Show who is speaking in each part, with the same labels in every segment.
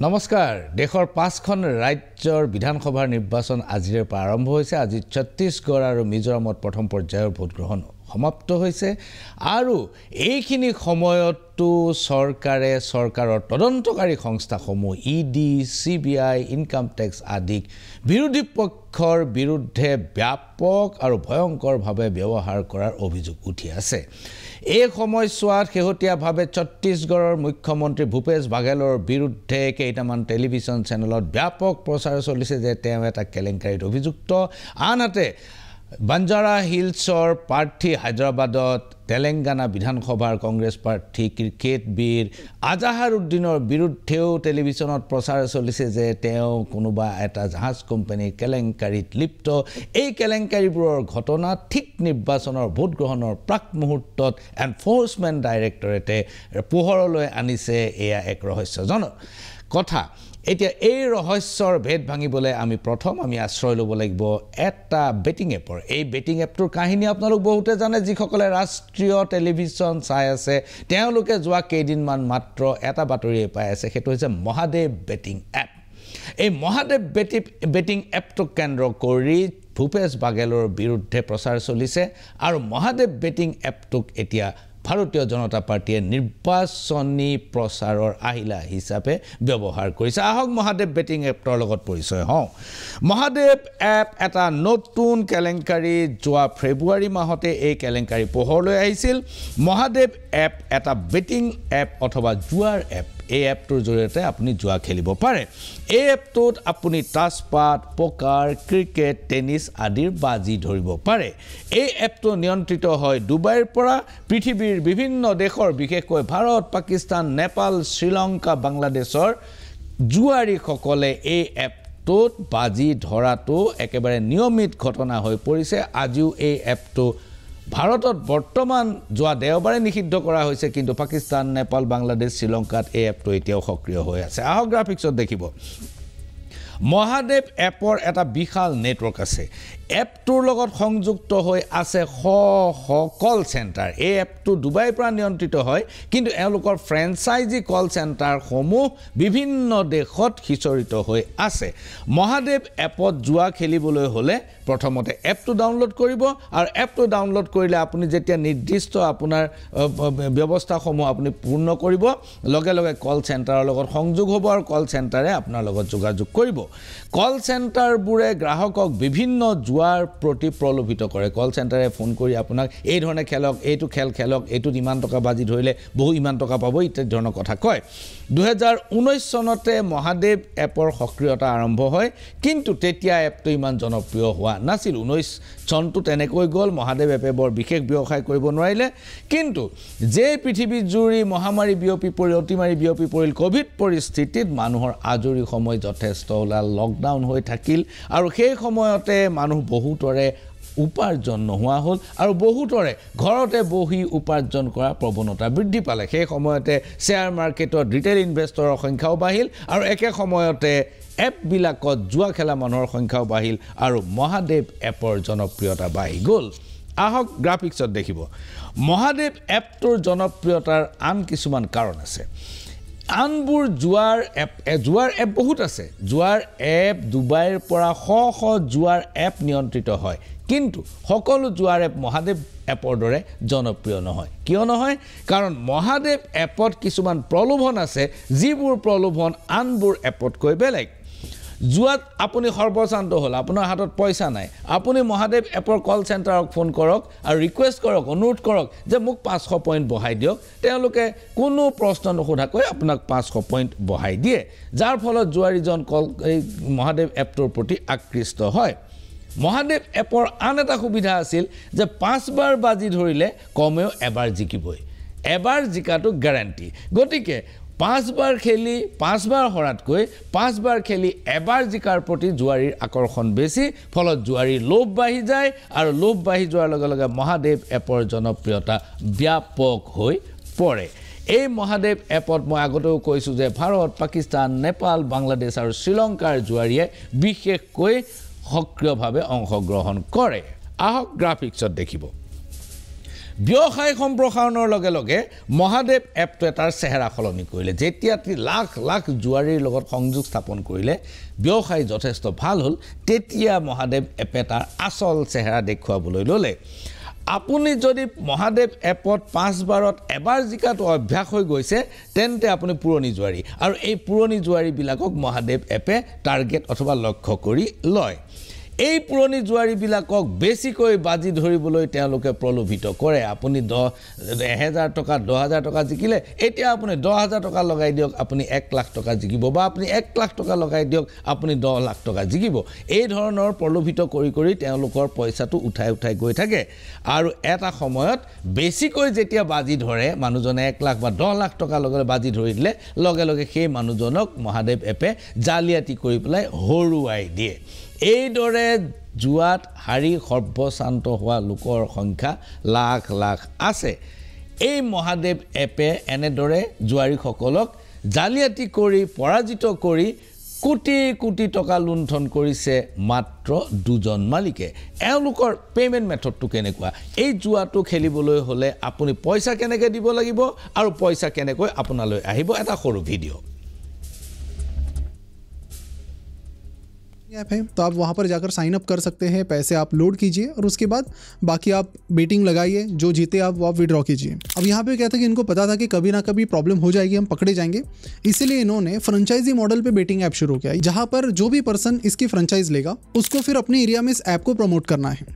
Speaker 1: নমস্কাৰ দেশৰ 5খন ৰাজ্যৰ বিধানসভাৰ নিৰ্বাচন আজিৰে পৰা আৰম্ভ হৈছে আজি ছত্তীশগড় আৰু মিজোৰামত প্ৰথম পৰ্যায়ৰ ভোট গ্ৰহণ সমাপ্ত হৈছে আৰু এইখিনি সময়তো চৰকাৰৰ তদন্তকাৰী সংস্থাসমূহ ইডি সিবিআই ইনকাম টেক্স আদিক বিৰোধী পক্ষৰ বিৰুদ্ধে ব্যাপক আৰু ভয়ংকৰভাৱে ব্যৱহাৰ কৰাৰ অভিযোগ উঠি আছে এই সময়ছোৱাত শেহতীয়াভাৱে ছত্তীশগড়ৰ মুখ্যমন্ত্ৰী ভূপেশ বাঘেলৰ বিৰুদ্ধে কেইটামান টেলিভিছন চেনেলত ব্যাপক প্ৰচাৰ চলিছে যে তেওঁ এটা কেলেংকাৰীত অভিযুক্ত আনহাতে বাঞ্জাৰা হিলছৰ প্ৰাৰ্থী হায়দৰাবাদত তেলেংগানা বিধানসভাৰ কংগ্ৰেছ প্ৰাৰ্থী ক্ৰিকেট বীৰ আজাহাৰুদ্দিনৰ বিৰুদ্ধেও টেলিভিছনত প্ৰচাৰ চলিছে যে তেওঁ কোনোবা এটা জাহাজ কোম্পানীৰ কেলেংকাৰীত লিপ্ত এই কেলেংকাৰীবোৰৰ ঘটনা ঠিক নিৰ্বাচনৰ ভোট গ্ৰহণৰ প্ৰাক মুহূৰ্তত এনফোৰ্সমেণ্ট ডাইৰেক্টৰেটে পোহৰলৈ আনিছে এয়া এক ৰহস্যজনক কথা এতিয়া এই ৰহস্যৰ ভেদ ভাঙিবলৈ আমি আশ্ৰয় ল'ব লাগিব এটা বেটিং এপৰ এই বেটিং এপটোৰ কাহিনী আপোনালোক বহুতে জানে যিসকলে ৰাষ্ট্ৰীয় টেলিভিছন চাই আছে তেওঁলোকে যোৱা কেইদিনমান মাত্ৰ এটা বাতৰিয়ে পাই আছে সেইটো হৈছে মহাদেৱ বেটিং এপ এই মহাদেৱ বেটিং এপটোক কেন্দ্ৰ কৰি ভূপেশ বাঘেলৰ বিৰুদ্ধে প্ৰচাৰ চলিছে আৰু মহাদেৱ বেটিং এপটোক এতিয়া ভাৰতীয় জনতা পাৰ্টিয়ে নিৰ্বাচনী প্ৰচাৰৰ আহিলা হিচাপে ব্যৱহাৰ কৰিছে আহক মহাদেৱ বেটিং এপৰ লগত পৰিচয় হওঁ মহাদেৱ এপ এটা নতুন কেলেংকাৰী যোৱা ফেব্ৰুৱাৰী মাহতে এই কেলেংকাৰী পোহৰলৈ আহিছিল মহাদেৱ এপ এটা বেটিং এপ অথবা জুৱাৰ এপ এই এপটোৰ জৰিয়তে আপুনি জুৱা খেলিব পাৰে এই এপটোত আপুনি টাচপাট পকাৰ ক্ৰিকেট টেনিছ আদিৰ বাজি ধৰিব পাৰে এই এপটো নিয়ন্ত্ৰিত হয় ডুবাইৰ পৰা পৃথিৱীৰ বিভিন্ন দেশৰ বিশেষকৈ ভাৰত পাকিস্তান নেপাল শ্ৰীলংকা বাংলাদেশৰ জুৱাৰীসকলে এই এপটোত বাজি ধৰাটো একেবাৰে নিয়মিত ঘটনা হৈ পৰিছে আজিও এই এপটো ভাৰতত বৰ্তমান যোৱা দেওবাৰে নিষিদ্ধ কৰা হৈছে কিন্তু পাকিস্তান নেপাল বাংলাদেশ শ্ৰীলংকাত এই এপটো এতিয়াও সক্ৰিয় হৈ আছে আহক গ্ৰাফিক্সত দেখিব মহাদেৱ এপৰ এটা বিশাল নেটৱৰ্ক আছে এপটোৰ লগত সংযুক্ত হৈ আছে কল চেণ্টাৰ এই এপটো ডুবাইৰ পৰা নিয়ন্ত্ৰিত হয় কিন্তু এওঁলোকৰ ফ্ৰেঞ্চাইজি কল চেণ্টাৰসমূহ বিভিন্ন দেশত সিঁচৰিত হৈ আছে মহাদেৱ এপত জুৱা খেলিবলৈ হ'লে প্ৰথমতে এপটো ডাউনলোড কৰিব আৰু এপটো ডাউনলোড কৰিলে আপুনি যেতিয়া নিৰ্দিষ্ট আপোনাৰ ব্যৱস্থাসমূহ আপুনি পূৰ্ণ কৰিব লগে লগে কল চেণ্টাৰৰ লগত সংযোগ হ'ব আৰু কল চেণ্টাৰে আপোনাৰ লগত যোগাযোগ কৰিব কল চেণ্টাৰবোৰে গ্ৰাহকক বিভিন্ন জুৱাৰ প্ৰতি প্ৰলোভিত কৰে কল চেণ্টাৰে ফোন কৰি আপোনাক এই ধৰণে খেলক এইটো খেলক এইটোত ইমান টকা বাজি ধৰিলে বহু ইমান টকা পাব ইত্যাদি ধৰণৰ কথা কয় 2019 চনতে মহাদেৱ এপৰ সক্ৰিয়তা আৰম্ভ হয় কিন্তু তেতিয়া এপটো ইমান জনপ্ৰিয় হোৱা নাছিল 19 চনটো তেনেকৈ গ'ল মহাদেৱ এপে বৰ বিশেষ ব্যৱসায় কৰিব নোৱাৰিলে কিন্তু যে পৃথিৱী জুৰি মহামাৰী অতিমাৰী বিয়পি পৰিল কোভিড পৰিস্থিতিত মানুহৰ আজৰি সময় যথেষ্ট ওলাল লকডাউন হৈ থাকিল আৰু সেই সময়তে মানুহ বহুতৰে উপাৰ্জন নোহোৱা হ'ল আৰু বহুতৰে ঘৰতে বহি উপাৰ্জন কৰাৰ প্ৰৱণতা বৃদ্ধি পালে সেই সময়তে শ্বেয়াৰ মাৰ্কেটত ৰিটেইল ইনভেষ্টৰৰ সংখ্যাও বাঢ়িল আৰু একে সময়তে এপবিলাকত জুৱা খেলা মানুহৰ সংখ্যাও বাঢ়িল আৰু মহাদেৱ এপৰ জনপ্ৰিয়তা বাঢ়ি গ'ল আহক গ্ৰাফিক্সত দেখিব মহাদেৱ এপটোৰ জনপ্ৰিয়তাৰ আন কিছুমান কাৰণ আছে আনবোৰ জুৱাৰ এপ বহুত আছে জুৱাৰ এপ ডুবাইৰ পৰা জুৱাৰ এপ নিয়ন্ত্ৰিত হয় কিন্তু সকলো জুৱাৰ এপ মহাদেৱ এপৰ দৰে জনপ্ৰিয় নহয় কিয় নহয় কাৰণ মহাদেৱ এপত কিছুমান প্ৰলোভন আছে যিবোৰ প্ৰলোভন আনবোৰ এপতকৈ বেলেগ জুৱাত আপুনি সৰ্বশান্ত হ'ল আপোনাৰ হাতত পইচা নাই আপুনি মহাদেৱ এপৰ কল চেণ্টাৰক ফোন কৰক আৰু ৰিকুৱেষ্ট কৰক অনুৰোধ কৰক যে মোক 500 পইণ্ট বঢ়াই দিয়ক তেওঁলোকে কোনো প্ৰশ্ন নোসোধাকৈ আপোনাক 500 পইণ্ট বঢ়াই দিয়ে যাৰ ফলত জুৱাৰীজন এই মহাদেৱ এপটোৰ প্ৰতি আকৃষ্ট হয় মহাদেৱ এপৰ আন এটা সুবিধা আছিল যে 5 বাৰ বাজি ধৰিলে কমেও এবাৰ জিকিবই এবাৰ জিকাটো গ্যাৰান্টি গতিকে 5 বাৰ খেলি 5 বাৰ হৰাতকৈ 5 বাৰ খেলি এবাৰ জিকাৰ প্ৰতি জুৱাৰীৰ আকৰ্ষণ বেছি ফলত জুৱাৰীৰ লোভ বাঢ়ি যায় আৰু লোভ বাঢ়ি যোৱাৰ লগে লগে মহাদেৱ এপৰ জনপ্ৰিয়তা ব্যাপক হৈ পৰে এই মহাদেৱ এপত মই আগতেও কৈছোঁ যে ভাৰত পাকিস্তান নেপাল বাংলাদেশ আৰু শ্ৰীলংকাৰ জুৱাৰীয়ে বিশেষকৈ সক্ৰিয়ভাৱে অংশগ্ৰহণ কৰে আহক গ্ৰাফিক্সত দেখিব ব্যৱসায় সম্প্ৰসাৰণৰ লগে লগে মহাদেৱ এপটোৱে তাৰ চেহেৰা সলনি কৰিলে যেতিয়া লাখ লাখ জুৱাৰীৰ লগত সংযোগ স্থাপন কৰিলে ব্যৱসায় যথেষ্ট ভাল হ'ল তেতিয়া মহাদেৱ এপে তাৰ আচল চেহেৰা দেখুৱাবলৈ ল'লে আপুনি যদি মহাদেৱ এপত 5 বাৰত এবাৰ জিকাটো অভ্যাস হৈ গৈছে তেন্তে আপুনি পুৰণি জুৱাৰী আৰু এই পুৰণি জুৱাৰীবিলাকক মহাদেৱ এপে টাৰ্গেট অথবা লক্ষ্য কৰি লয় এই পুৰণি জুৱাৰীবিলাকক বেছিকৈ বাজি ধৰিবলৈ তেওঁলোকে প্ৰলোভিত কৰে আপুনি 10,000 টকা 10,000 টকা জিকিলে এতিয়া আপুনি 10,000 টকা লগাই দিয়ক আপুনি 1 লাখ টকা জিকিব বা আপুনি 1 লাখ টকা লগাই দিয়ক আপুনি 10 লাখ টকা জিকিব এই ধৰণৰ প্ৰলোভিত কৰি কৰি তেওঁলোকৰ পইচাটো উঠাই গৈ থাকে আৰু এটা সময়ত বেছিকৈ যেতিয়া বাজি ধৰে মানুহজনে 1 লাখ বা 10 লাখ টকা লগাই বাজি ধৰি দিলে লগে লগে সেই মানুহজনক মহাদেৱ এপে জালিয়াতি কৰি পেলাই হৰুৱাই দিয়ে এইদৰে জুৱাত হাৰি সৰ্বশান্ত হোৱা লোকৰ সংখ্যা লাখ লাখ আছে এই মহাদেৱ এপে এনেদৰে জুৱাৰীসকলক জালিয়াতি কৰি পৰাজিত কৰি কোটি কোটি টকা লুণ্ঠন কৰিছে মাত্ৰ দুজন মালিকে এওঁলোকৰ পেমেন্ট মেথডটো কেনেকুৱা এই জুৱাটো খেলিবলৈ হলে আপুনি পইচা কেনেকৈ দিব লাগিব আৰু পইচা কেনেকৈ আপোনালৈ আহিব এটা সৰু ভিডিঅ
Speaker 2: ऐप है तो आप वहाँ पर जाकर साइन अप कर सकते हैं पैसे आप लोड कीजिए और उसके बाद बाकी आप बेटिंग लगाइए जो जीते आप विड्रॉ कीजिए अब यहाँ पे क्या था कि इनको पता था कि कभी ना कभी प्रॉब्लम हो जाएगी हम पकड़े जाएंगे इसीलिए इन्होंने फ्रेंचाइजी मॉडल पे बेटिंग ऐप शुरू किया जहाँ पर जो भी पर्सन इसकी फ्रेंचाइज लेगा उसको फिर अपने एरिया में इस ऐप को प्रमोट करना है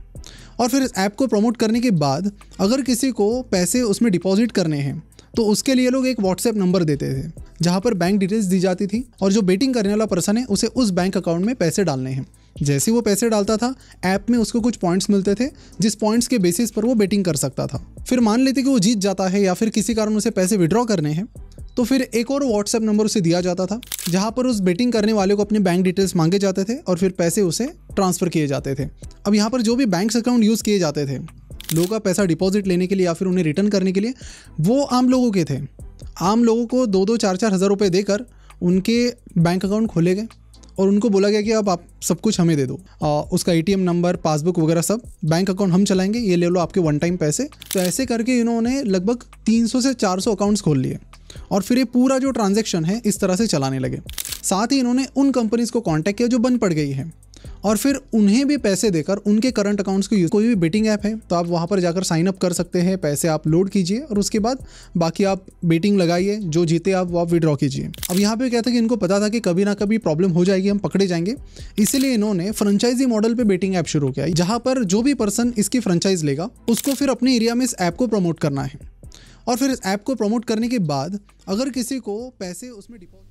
Speaker 2: और फिर इस ऐप को प्रमोट करने के बाद अगर किसी को पैसे उसमें डिपॉजिट करने हैं तो उसके लिए लोग एक व्हाट्सएप नंबर देते थे जहाँ पर बैंक डिटेल्स दी जाती थी और जो बेटिंग करने वाला पर्सन है उसे उस बैंक अकाउंट में पैसे डालने हैं जैसे वो पैसे डालता था ऐप में उसको कुछ पॉइंट्स मिलते थे जिस पॉइंट्स के बेसिस पर वो बेटिंग कर सकता था फिर मान लेते कि वो जीत जाता है या फिर किसी कारण उसे पैसे विड्रॉ करने हैं तो फिर एक और व्हाट्सएप नंबर उसे दिया जाता था जहाँ पर उस बेटिंग करने वाले को अपने बैंक डिटेल्स मांगे जाते थे और फिर पैसे उसे ट्रांसफ़र किए जाते थे अब यहाँ पर जो भी बैंक अकाउंट यूज़ किए जाते थे लोगों का पैसा डिपॉजिट लेने के लिए या फिर उन्हें रिटर्न करने के लिए वो आम लोगों के थे आम लोगों को 2-2, 4-4 हज़ार रुपये देकर उनके बैंक अकाउंट खोले गए और उनको बोला गया कि अब आप सब कुछ हमें दे दो उसका ATM नंबर पासबुक वगैरह सब बैंक अकाउंट हम चलाएंगे ये ले लो आपके वन टाइम पैसे तो ऐसे करके इन्होंने लगभग 300 से 400 अकाउंट्स खोल लिए और फिर ये पूरा जो ट्रांजैक्शन है इस तरह से चलाने लगे साथ ही इन्होंने उन कंपनीज़ को कॉन्टैक्ट किया जो बंद पड़ गई है और फिर उन्हें भी पैसे देकर उनके करंट अकाउंट्स को यूज़ कोई भी बेटिंग ऐप है तो आप वहाँ पर जाकर साइन अप कर सकते हैं पैसे आप लोड कीजिए और उसके बाद बाकी आप बेटिंग लगाइए जो जीते आप विड्रॉ कीजिए अब यहाँ पे क्या था कि इनको पता था कि कभी ना कभी प्रॉब्लम हो जाएगी हम पकड़े जाएंगे इसीलिए इन्होंने फ्रेंचाइजी मॉडल पे बेटिंग ऐप शुरू किया जहाँ पर जो भी पर्सन इसकी फ्रेंचाइज लेगा उसको फिर अपने एरिया में इस ऐप को प्रमोट करना है और फिर इस ऐप को प्रमोट करने के बाद अगर किसी को पैसे उसमें डिपॉजिट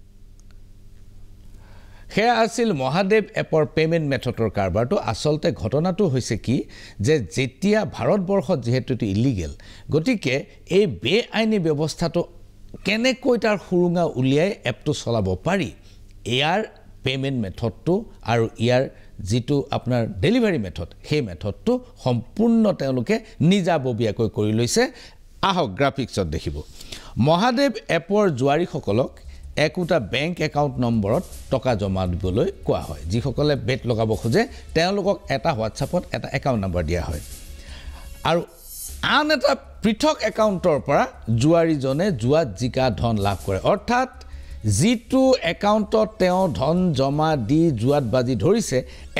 Speaker 1: সেয়া আছিল মহাদেৱ এপৰ পেমেন্ট মেথডৰ কাৰবাৰটো আসলতে ঘটনাটো হৈছে কি যে যেতিয়া ভাৰতবৰ্ষত যেহেতু ইলিগেল গতিকে এই বেআইনী ব্যৱস্থাটো কেনেকৈ তাৰ সুৰুঙা উলিয়াই এপটো চলাব পাৰি ইয়াৰ পেমেন্ট মেথডটো আৰু ইয়াৰ যেটো আপোনাৰ ডেলিভাৰী মেথড সেই মেথডটো সম্পূৰ্ণ তেওঁলোকে নিজাববীয়াকৈ কৰি লৈছে আহক গ্ৰাফিক্সত দেখিব মহাদেৱ এপৰ জুৱাৰীসকলক একোটা বেংক একাউণ্ট নম্বৰত টকা জমা দিবলৈ কোৱা হয় যিসকলে বেট লগাব খোজে তেওঁলোকক এটা হোৱাটছআপত এটা একাউণ্ট নম্বৰ দিয়া হয় আৰু আন এটা পৃথক একাউণ্টৰ পৰা জুৱাৰীজনে জুৱাত জিকা ধন লাভ কৰে অৰ্থাৎ যিটো একাউণ্টত তেওঁ ধন জমা দি জুৱাত বাজি ধৰিছে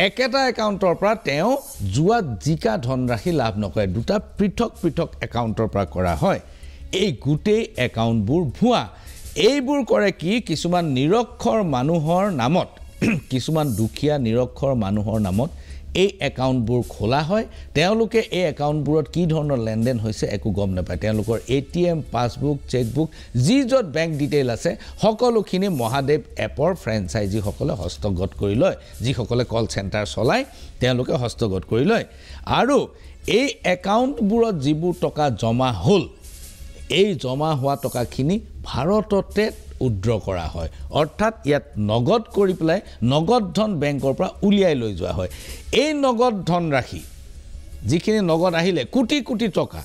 Speaker 1: একেটা একাউণ্টৰ পৰা তেওঁ জুৱাত জিকা ধন ৰাখি লাভ নকৰে দুটা পৃথক পৃথক একাউণ্টৰ পৰা কৰা হয় এই গোটেই একাউণ্টবোৰ ভুৱা এইবোৰ কৰে কি কিছুমান নিৰক্ষৰ মানুহৰ নামত কিছুমান দুখীয়া নিৰক্ষৰ মানুহৰ নামত এই একাউণ্টবোৰ খোলা হয় তেওঁলোকে এই একাউণ্টবোৰত কি ধৰণৰ লেনদেন হৈছে একো গম নাপায় তেওঁলোকৰ ATM পাছবুক চেকবুক যি য'ত বেংক ডিটেইল আছে সকলোখিনি মহাদেৱ এপৰ ফ্ৰেঞ্চাইজি সকলে হস্তগত কৰি লয় যিসকলে কল চেণ্টাৰ চলাই তেওঁলোকে হস্তগত কৰি লয় আৰু এই একাউণ্টবোৰত যিবোৰ টকা জমা হ'ল এই জমা হোৱা টকাখিনি ভাৰততে উদ্ৰ কৰা হয় অৰ্থাৎ ইয়াত নগদ কৰি পেলাই নগদ ধন বেংকৰ পৰা উলিয়াই লৈ যোৱা হয় এই নগদ ধন ৰাখি যিখিনি নগদ আহিলে কোটি কোটি টকা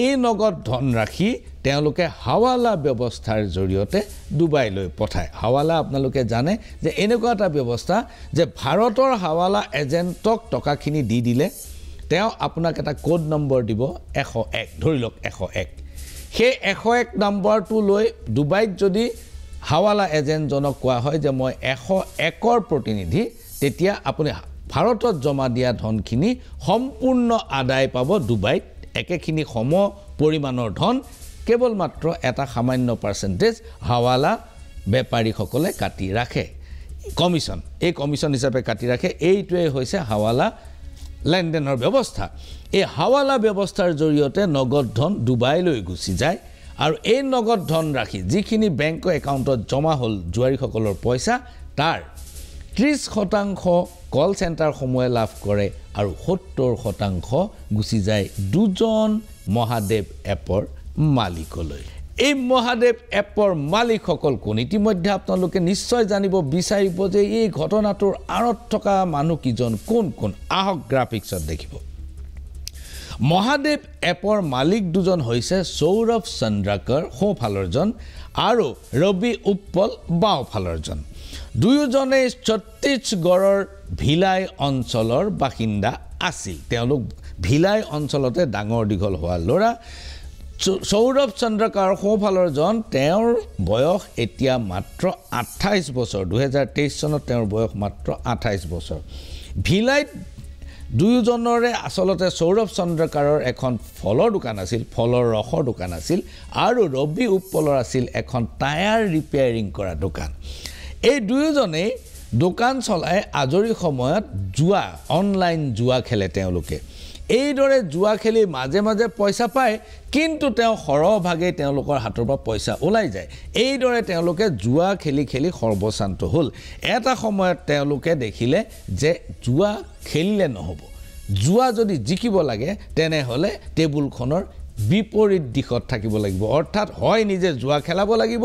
Speaker 1: এই নগদ ধন ৰাখি তেওঁলোকে হাৱালা ব্যৱস্থাৰ জৰিয়তে ডুবাইলৈ পঠায় হাৱালা আপোনালোকে জানে যে এনেকুৱা এটা ব্যৱস্থা যে ভাৰতৰ হাৱালা এজেণ্টক টকাখিনি দি দিলে তেওঁ আপোনাক এটা কোড নম্বৰ দিব 101 ধৰি লওক 101 সেই 101 নম্বৰটো লৈ ডুবাইত যদি হাৱালা এজেণ্টজনক কোৱা হয় যে মই 101ৰ প্ৰতিনিধি তেতিয়া আপুনি ভাৰতত জমা দিয়া ধনখিনি সম্পূৰ্ণ আদায় পাব ডুবাইত একেখিনি সম পৰিমাণৰ ধন কেৱল মাত্ৰ এটা সামান্য পাৰ্চেন্টেজ হাৱালা বেপাৰীসকলে কাটি ৰাখে কমিশন এই কমিশন হিচাপে কাটি ৰাখে এইটোৱে হৈছে হাৱালা লেনদেনৰ ব্যৱস্থা এই হাৱালা ব্যৱস্থাৰ জৰিয়তে নগদ ধন ডুবাইলৈ গুচি যায় আৰু এই নগদ ধন ৰাখি যিখিনি বেংক একাউণ্টত জমা হ'ল জুৱাৰীসকলৰ পইচা তাৰ 30% কল চেণ্টাৰ সমূহে লাভ কৰে আৰু 70% গুচি যায় দুজন মহাদেৱ এপৰ মালিকলৈ এই মহাদেৱ এপৰ মালিকসকল কোন ইতিমধ্যে আপোনালোকে নিশ্চয় জানিব বিচাৰিব যে এই ঘটনাটোৰ আঁৰত থকা মানুহ কিজন কোন কোন আহক গ্ৰাফিক্সত দেখিব মহাদেৱ এপৰ মালিক দুজন হৈছে সৌৰভ চন্দ্ৰাকৰ সোঁফালৰজন আৰু ৰবি উপ্পল বাওঁফালৰজন দুয়োজনে ছত্তীশগড়ৰ ভিলাই অঞ্চলৰ বাসিন্দা আছিল তেওঁলোক ভিলাই অঞ্চলতে ডাঙৰ দীঘল হোৱা ল'ৰা সৌৰভ চন্দ্ৰকাৰ সোঁফালৰজন তেওঁৰ বয়স এতিয়া মাত্ৰ 28 বছৰ 2023 চনত তেওঁৰ বয়স মাত্ৰ 28 বছৰ ভিলাইত দুয়োজনৰে আসলতে সৌৰভ চন্দ্ৰকাৰৰ এখন ফলৰ দোকান আছিল ফলৰ ৰসৰ দোকান আছিল আৰু ৰবি উপ্পলৰ আছিল এখন টায়াৰ ৰিপেয়াৰিং কৰা দোকান এই দুয়োজনে দোকান চলাই আজৰি সময়ত জুৱা অনলাইন জুৱা খেলে তেওঁলোকে এইদৰে জুৱা খেলি মাজে মাজে পইচা পায় কিন্তু তেওঁ সৰহভাগে তেওঁলোকৰ হাতৰ পৰা পইচা ওলাই যায় এইদৰে তেওঁলোকে জুৱা খেলি খেলি সৰ্বশান্ত হ'ল এটা সময়ত তেওঁলোকে দেখিলে যে জুৱা খেলিলে নহব জুৱা যদি জিকিব লাগে তেনেহলে টেবুলখনৰ বিপৰীত দিশত থাকিব লাগিব অৰ্থাৎ হয় নিজে জুৱা খেলাব লাগিব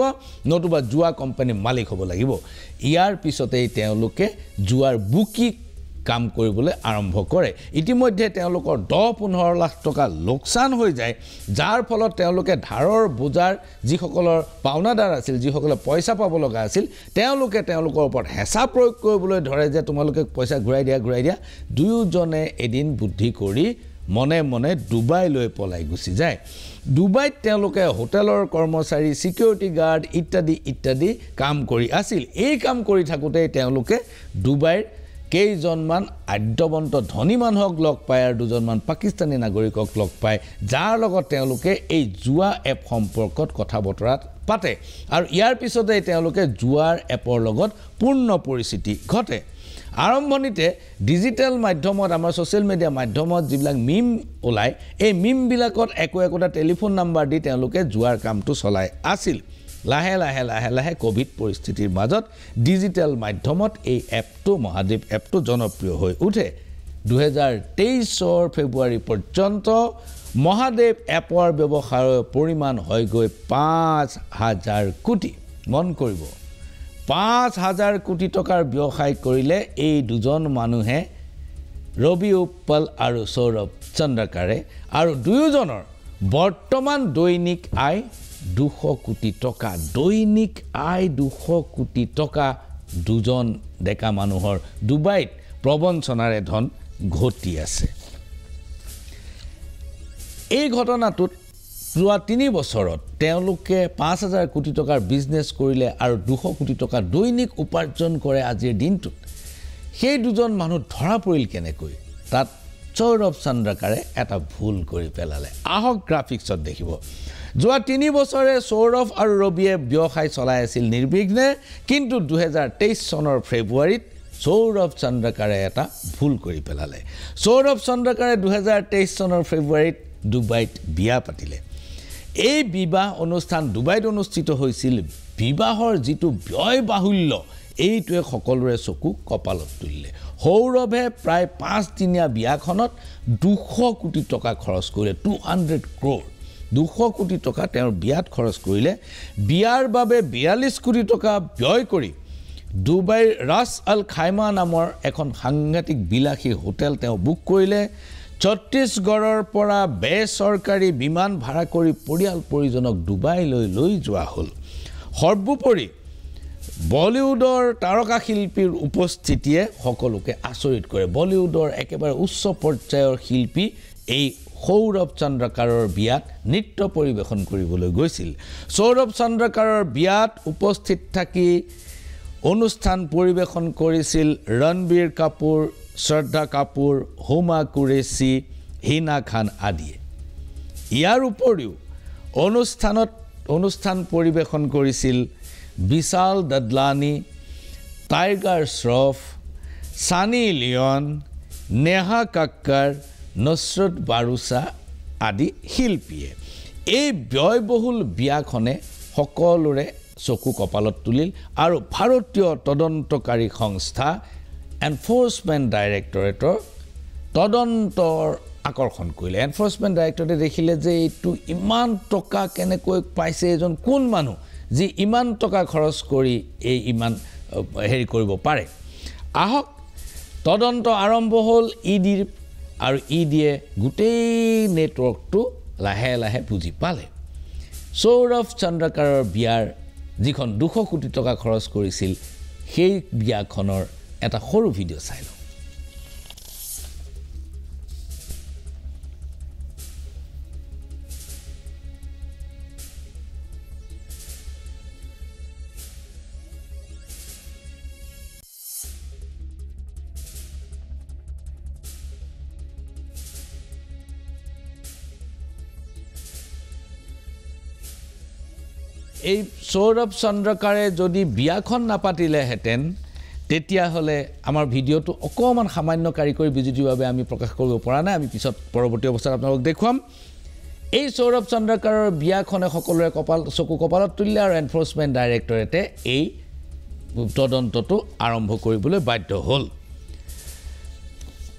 Speaker 1: নতুবা জুৱা কোম্পানীৰ মালিক হ'ব লাগিব ইয়াৰ পিছতেই তেওঁলোকে জুৱাৰ বুকি কাম কৰিবলৈ আৰম্ভ কৰে ইতিমধ্যে তেওঁলোকৰ 10-15 লাখ টকা লোকসান হৈ যায় যাৰ ফলত তেওঁলোকে ধাৰৰ বোজাৰ যিসকলৰ পাওনাদাৰ আছিল যিসকলে পইচা পাব লগা আছিল তেওঁলোকে তেওঁলোকৰ ওপৰত হেঁচা প্ৰয়োগ কৰিবলৈ ধৰে যে তোমালোকে পইচা ঘূৰাই দিয়া দুয়োজনে এদিন বুদ্ধি কৰি মনে মনে ডুবাইলৈ পলাই গুচি যায় ডুবাইত তেওঁলোকে হোটেলৰ কৰ্মচাৰী সিকিউৰিটি গাৰ্ড ইত্যাদি কাম কৰি আছিল এই কাম কৰি থাকোতে তেওঁলোকে ডুবাইৰ কেইজনমান আদ্যবন্ত ধনী মানুহক লগ পায় আৰু দুজনমান পাকিস্তানী নাগৰিকক লগ পায় যাৰ লগত তেওঁলোকে এই জুৱা এপ সম্পৰ্কত কথা বতৰাত পাতে আৰু ইয়াৰ পিছতে তেওঁলোকে জুৱাৰ এপৰ লগত পূৰ্ণ পৰিচিতি ঘটে আৰম্ভণিতে ডিজিটেল মাধ্যমত আমাৰ সোশ্যাল মিডিয়া মাধ্যমত যিবিলাক মিম ওলাই এই মিমবিলাকত একোটা টেলিফোন নাম্বাৰ দি তেওঁলোকে জুৱাৰ কামটো চলাই আছিল লাহে লাহে কোভিড পৰিস্থিতিৰ মাজত ডিজিটেল মাধ্যমত এই এপটো মহাদেৱ এপটো জনপ্ৰিয় হৈ উঠে 2023 ফেব্ৰুৱাৰী পৰ্যন্ত মহাদেৱ এপৰ ব্যৱসায়ৰ পৰিমাণ হৈ গৈ 5,000 কোটি মন কৰিব 5,000 কোটি টকাৰ ব্যৱসায় কৰিলে এই দুজন মানুহে ৰবি উপ্পল আৰু সৌৰভ চন্দ্ৰকাৰে আৰু দুয়োজনৰ বৰ্তমান দৈনিক আয় 200 কোটি টকা দৈনিক আয় 200 কোটি টকা দুজন ডেকা মানুহৰ ডুবাইত প্ৰবঞ্চনাৰে ধন ঘটি আছে এই ঘটনাটোত যোৱা 3 বছৰত তেওঁলোকে 5,000 কোটি টকাৰ বিজনেছ কৰিলে আৰু 200 কোটি টকা দৈনিক উপাৰ্জন কৰে আজিৰ দিনটোত সেই দুজন মানুহ ধৰা পৰিল কেনেকৈ তাত সৌৰভ চন্দ্ৰকাৰে এটা ভুল কৰি পেলালে আহক গ্ৰাফিক্সত দেখিব যোৱা 3 বছৰে সৌৰভ আৰু ৰবিয়ে ব্যৱসায় চলাই আছিল নিৰ্বিঘ্নে কিন্তু 2023 চনৰ ফেব্ৰুৱাৰীত সৌৰভ চন্দ্ৰকাৰে এটা ভুল কৰি পেলালে সৌৰভ চন্দ্ৰকাৰে 2023 চনৰ ফেব্ৰুৱাৰীত ডুবাইত বিয়া পাতিলে এই বিবাহ অনুষ্ঠান ডুবাইত অনুষ্ঠিত হৈছিল বিবাহৰ যিটো ব্যয় বাহুল্য এইটোৱে সকলোৰে চকু কপালত তুলিলে সৌৰভে প্ৰায় 5 দিনীয়া বিয়াখনত 200 কোটি টকা খৰচ কৰিলে 200 crore 200 কোটি টকা তেওঁৰ বিয়াত খৰচ কৰিলে বিয়াৰ বাবে 42 কোটি টকা ব্যয় কৰি ডুবাইৰ ৰাছ আল খাইমা নামৰ এখন সাংঘাতিক বিলাসী হোটেল তেওঁ বুক কৰিলে ছত্তীশগড়ৰ পৰা বেচৰকাৰী বিমান ভাড়া কৰি পৰিয়াল পৰিজনক ডুবাইলৈ লৈ যোৱা হ'ল সৰ্বোপৰি বলিউডৰ তাৰকা শিল্পীৰ উপস্থিতিয়ে সকলোকে আচৰিত কৰে বলিউডৰ একেবাৰে উচ্চ পৰ্যায়ৰ শিল্পী এই সৌৰভ চন্দ্ৰকাৰৰ বিয়াত নৃত্য পৰিবেশন কৰিবলৈ গৈছিল সৌৰভ চন্দ্ৰকাৰৰ বিয়াত উপস্থিত থাকি অনুষ্ঠান পৰিবেশন কৰিছিল ৰণবীৰ কাপুৰ শ্ৰদ্ধা কাপুৰ হুমা কুৰেশী হিনা খান আদিয়ে ইয়াৰ উপৰিও অনুষ্ঠান পৰিবেশন কৰিছিল বিশাল দদলানী টাইগাৰ শ্ৰফ সানি লিয়ন নেহা কাক্কৰ নুসৰত বাৰুচা আদি শিল্পীয়ে এই ব্যয়বহুল বিয়াখনে সকলোৰে চকু কপালত তুলিল আৰু ভাৰতীয় তদন্তকাৰী সংস্থা এনফোৰ্সমেন্ট ডাইৰেক্টৰেটৰ তদন্তৰ আকৰ্ষণ কৰিলে এনফোৰ্সমেন্ট ডাইৰেক্টৰেটে দেখিলে যে এইটো ইমান টকা কেনেকৈ পাইছে এজন কোন মানুহ যি ইমান টকা খৰচ কৰি এই ইমান হেৰি কৰিব পাৰে আহক তদন্ত আৰম্ভ হ'ল ইডিৰ আৰু ইডিয়ে গোটেই নেটৱৰ্কটো লাহে লাহে বুজি পালে সৌৰভ চন্দ্ৰকাৰৰ বিয়াৰ যিখন 200 কোটি টকা খৰচ কৰিছিল সেই বিয়াখনৰ এটা সৰু ভিডিঅ' চাই লওঁ এই সৌৰভ চন্দ্ৰকাৰে যদি বিয়াখন নাপাতিলেহেঁতেন তেতিয়াহ'লে আমাৰ ভিডিঅ'টো অকমান সামান্য কাৰিকৰী বিজুতিৰ বাবে আমি প্ৰকাশ কৰিব পৰা নাই আমি পিছত পৰৱৰ্তী অৱস্থাত আপোনালোকক দেখুৱাম এই সৌৰভ চন্দ্ৰকাৰৰ বিয়াখনে সকলোৰে চকু কপালত তুলিলে আৰু এনফোৰ্সমেন্ট ডাইৰেক্টৰেটে এই তদন্তটো আৰম্ভ কৰিবলৈ বাধ্য হ'ল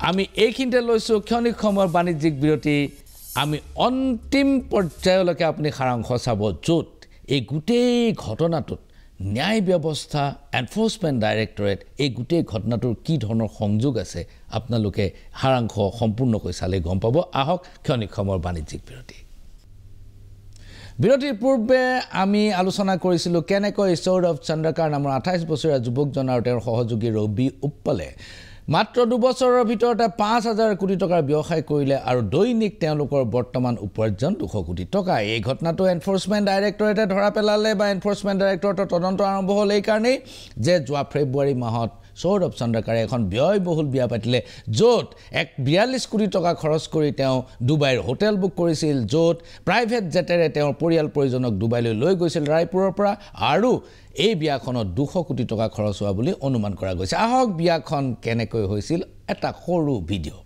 Speaker 1: আমি এইখিনিতে লৈছোঁ ক্ষণিক সময়ৰ বাণিজ্যিক বিৰতি আমি অন্তিম পৰ্যায়লৈকে আপুনি সাৰাংশ চাব য'ত এই গোটেই ঘটনাটোত ন্যায় ব্যৱস্থা এনফোৰ্সমেন্ট ডাইৰেক্টৰেট এই গোটেই ঘটনাটোৰ কি ধৰণৰ সংযোগ আছে আপোনালোকে সাৰাংশ সম্পূৰ্ণকৈ চালে গম পাব আহক ক্ষণিক সময়ৰ বাণিজ্যিক বিৰতিৰ পূৰ্বে আমি আলোচনা কৰিছিলোঁ কেনেকৈ সৌৰভ চন্দ্ৰকাৰ নামৰ 28 বছৰীয়া যুৱকজন আৰু তেওঁৰ সহযোগী ৰবি উপ্পলে মাত্ৰ 2 বছৰৰ ভিতৰতে 5000 কোটি টকাৰ ব্যৱসায় কৰিলে আৰু দৈনিক তেওঁলোকৰ বৰ্তমান উপাৰ্জন 200 কোটি টকা এই ঘটনাটো এনফোৰ্সমেন্ট ডাইৰেক্টৰেটে ধৰা পেলালে বা এনফোৰ্সমেন্ট ডাইৰেক্টৰেটৰ তদন্ত আৰম্ভ হ'ল এই কাৰণে যে যোৱা ফেব্ৰুৱাৰী মাহত সৌৰভ চন্দ্ৰকাৰে এখন ব্যয়বহুল বিয়া পাতিলে য'ত 42 কোটি টকা খৰচ কৰি তেওঁ ডুবাইৰ হোটেল বুক কৰিছিল য'ত প্ৰাইভেট জেটেৰে তেওঁৰ পৰিয়াল পৰিজনক ডুবাইলৈ লৈ গৈছিল ৰায়পুৰৰ পৰা আৰু এই বিয়াখনত 200 কোটি টকা খৰচ হোৱা বুলি অনুমান কৰা গৈছে আহক বিয়াখন কেনেকৈ হৈছিল এটা সৰু ভিডিঅ'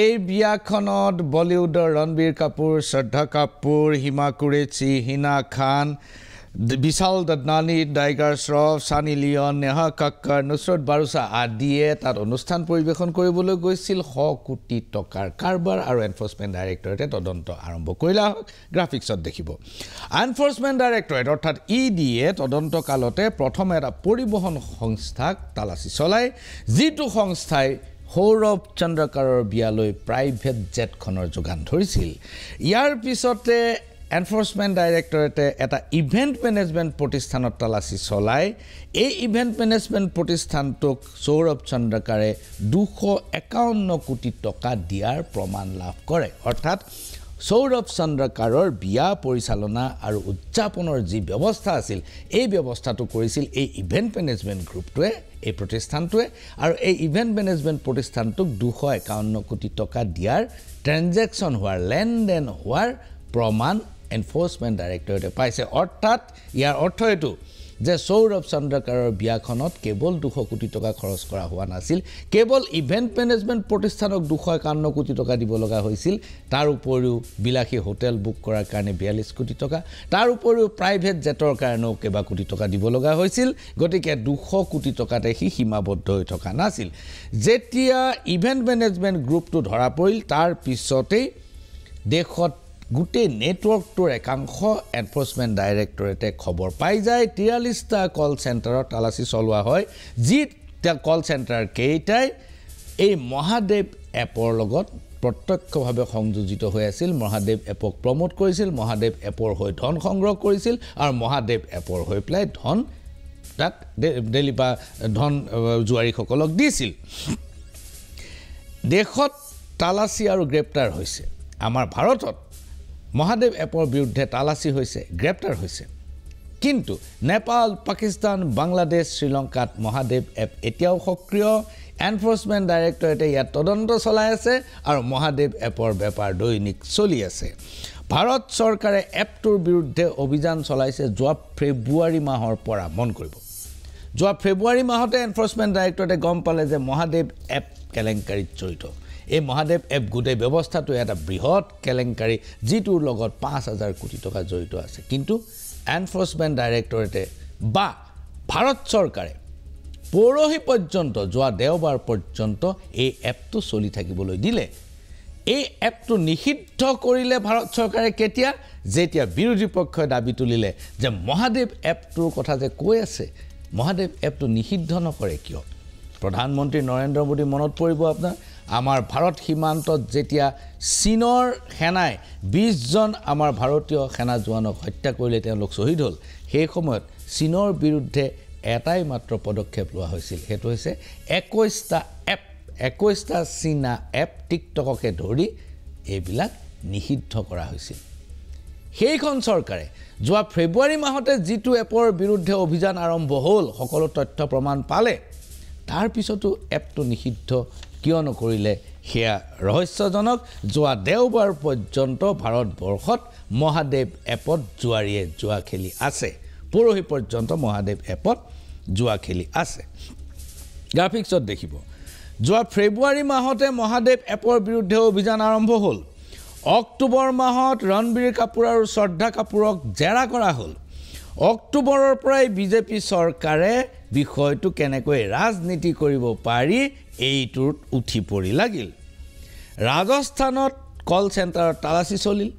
Speaker 1: এই বিয়াখনত বলিউডৰ ৰণবীৰ কাপুৰ শ্ৰদ্ধা কাপুৰ হিমা কুৰেশী হিনা খান বিশাল দদলানী টাইগাৰ শ্ৰফ সানি লিয়ন নেহা কাক্কৰ নুসৰত বাৰুচা আদিয়ে তাত অনুষ্ঠান পৰিবেশন কৰিবলৈ গৈছিল 100 কোটি টকাৰ কাৰবাৰ আৰু এনফোৰ্সমেন্ট ডাইৰেক্টৰেটে তদন্ত আৰম্ভ কৰিলা গ্ৰাফিক্সত দেখিব এনফোৰ্সমেন্ট ডাইৰেক্টৰেট অৰ্থাৎ ইডিয়ে তদন্ত কালতে প্ৰথম এটা পৰিবহন সংস্থাক তালাচি চলাই যিটো সংস্থাই সৌৰভ চন্দ্ৰকাৰৰ বিয়ালৈ প্ৰাইভেট জেটখনৰ যোগান ধৰিছিল ইয়াৰ পিছতে এনফোৰ্সমেণ্ট ডাইৰেক্টৰেটে এটা ইভেণ্ট মেনেজমেণ্ট প্ৰতিষ্ঠানত তালাচী চলায় এই ইভেণ্ট মেনেজমেণ্ট প্ৰতিষ্ঠানটোক সৌৰভ চন্দ্ৰকাৰে 251 কোটি টকা দিয়াৰ প্ৰমাণ লাভ কৰে অৰ্থাৎ সৌৰভ চন্দ্ৰকাৰৰ বিয়া পৰিচালনা আৰু উদযাপনৰ যি ব্যৱস্থা আছিল এই ব্যৱস্থাটো কৰিছিল এই ইভেণ্ট মেনেজমেণ্ট গ্ৰুপটোৱে এই প্ৰতিষ্ঠানটোৱে আৰু এই ইভেণ্ট মেনেজমেণ্ট প্ৰতিষ্ঠানটোক 251 কোটি টকা দিয়াৰ ট্ৰানজেকচন হোৱাৰ লেনদেন হোৱাৰ প্ৰমাণ এনফোৰ্সমেণ্ট ডাইৰেক্টৰেটে পাইছে অৰ্থাৎ ইয়াৰ অৰ্থ এইটো যে সৌৰভ চন্দ্ৰকাৰৰ বিয়াখনত কেৱল 200 কোটি টকা খৰচ কৰা হোৱা নাছিল কেৱল ইভেণ্ট মেনেজমেণ্ট প্ৰতিষ্ঠানক 251 কোটি টকা দিব লগা হৈছিল তাৰ উপৰিও বিলাসী হোটেল বুক কৰাৰ কাৰণে 42 কোটি টকা তাৰ উপৰিও প্ৰাইভেট জেটৰ কাৰণেও কেবা কোটি টকা দিব লগা হৈছিল গতিকে 200 কোটি টকাতে সীমাবদ্ধ হৈ থকা নাছিল যেতিয়া ইভেণ্ট মেনেজমেণ্ট গ্ৰুপটো ধৰা পৰিল তাৰ পিছতেই দেশত গোটেই নেটৱৰ্কটোৰ একাংশ এনফোৰ্সমেণ্ট ডাইৰেক্টৰেটে খবৰ পাই যায় 43টা কল চেণ্টাৰত তালাচী চলোৱা হয় যি কল চেণ্টাৰ কেইটাই এই মহাদেৱ এপৰ লগত প্ৰত্যক্ষভাৱে সংযোজিত হৈ আছিল মহাদেৱ এপক প্ৰমোট কৰিছিল মহাদেৱ এপৰ হৈ ধন সংগ্ৰহ কৰিছিল আৰু মহাদেৱ এপৰ হৈ প্লাই ধন তাত ডেলিবা ধন জুৱাৰীসকলক দিছিল দেশত তালাচী আৰু গ্ৰেপ্তাৰ হৈছে আমাৰ ভাৰতত মহাদেৱ এপৰ বিৰুদ্ধে তালাচী হৈছে গ্ৰেপ্তাৰ হৈছে কিন্তু নেপাল পাকিস্তান বাংলাদেশ শ্ৰীলংকাত মহাদেৱ এপ এতিয়াও সক্ৰিয় এনফোৰ্সমেণ্ট ডাইৰেক্টৰেটে ইয়াত তদন্ত চলাই আছে আৰু মহাদেৱ এপৰ বেপাৰ দৈনিক চলি আছে ভাৰত চৰকাৰে এপটোৰ বিৰুদ্ধে অভিযান চলাইছে যোৱা ফেব্ৰুৱাৰী মাহৰ পৰা মন কৰিব যোৱা ফেব্ৰুৱাৰী মাহতে এনফোৰ্সমেণ্ট ডাইৰেক্টৰেটে গম পালে যে মহাদেৱ এপ কেলেংকাৰীত জড়িত এই মহাদেৱ এপ গোটেই ব্যৱস্থাটো এটা বৃহৎ কেলেংকাৰী যিটোৰ লগত 5000 কোটি টকা জড়িত আছে কিন্তু এনফোৰ্সমেণ্ট ডাইৰেক্টৰেটে বা ভাৰত চৰকাৰে পৰহি পৰ্যন্ত যোৱা দেওবাৰ পৰ্যন্ত এই এপটো চলি থাকিবলৈ দিলে এই এপটো নিষিদ্ধ কৰিলে ভাৰত চৰকাৰে কেতিয়া যেতিয়া বিৰোধী পক্ষই দাবী তুলিলে যে মহাদেৱ এপটোৰ কথা যে কৈ আছে মহাদেৱ এপটো নিষিদ্ধ নকৰে কিয় প্ৰধানমন্ত্ৰী নৰেন্দ্ৰ মোদী মনত পৰিব আপোনাৰ আমাৰ ভাৰত সীমান্তত যেতিয়া চীনৰ সেনাই 20 জন আমাৰ ভাৰতীয় সেনা জোৱানক হত্যা কৰিলে তেওঁলোক শহীদ হ'ল সেই সময়ত চীনৰ বিৰুদ্ধে এটাই মাত্ৰ পদক্ষেপ লোৱা হৈছিল হেতু হৈছে 21টা চীনা এপ টিকটককে ধৰি এইবিলাক নিষিদ্ধ কৰা হৈছিল সেইখন চৰকাৰে যোৱা ফেব্ৰুৱাৰী মাহতে যিটো এপৰ বিৰুদ্ধে অভিযান আৰম্ভ হ'ল সকলো তথ্য প্ৰমাণ পালে তাৰ পিছতো এপটো নিষিদ্ধ কিয় নকৰিলে হেয়া ৰহস্যজনক যোৱা দেওবাৰ পৰ্যন্ত ভাৰতবৰ্ষত মহাদেৱ এপত জুৱাৰীয়ে জুৱা খেলি আছে পৰহি পৰ্যন্ত মহাদেৱ এপত জুৱা খেলি আছে গ্ৰাফিক্সত দেখিব যোৱা ফেব্ৰুৱাৰী মাহতে মহাদেৱ এপৰ বিৰুদ্ধে অভিযান আৰম্ভ হ'ল অক্টোবৰ মাহত ৰণবীৰ কাপুৰ আৰু শ্ৰদ্ধা কাপুৰক জেৰা কৰা হ'ল অক্টোবৰৰ পৰাই বিজেপি চৰকাৰে বিষয়টো কেনেকৈ ৰাজনীতি কৰিব পাৰি এইটোত উঠি পৰি লাগিল ৰাজস্থানত কল চেণ্টাৰত তালাচী চলিল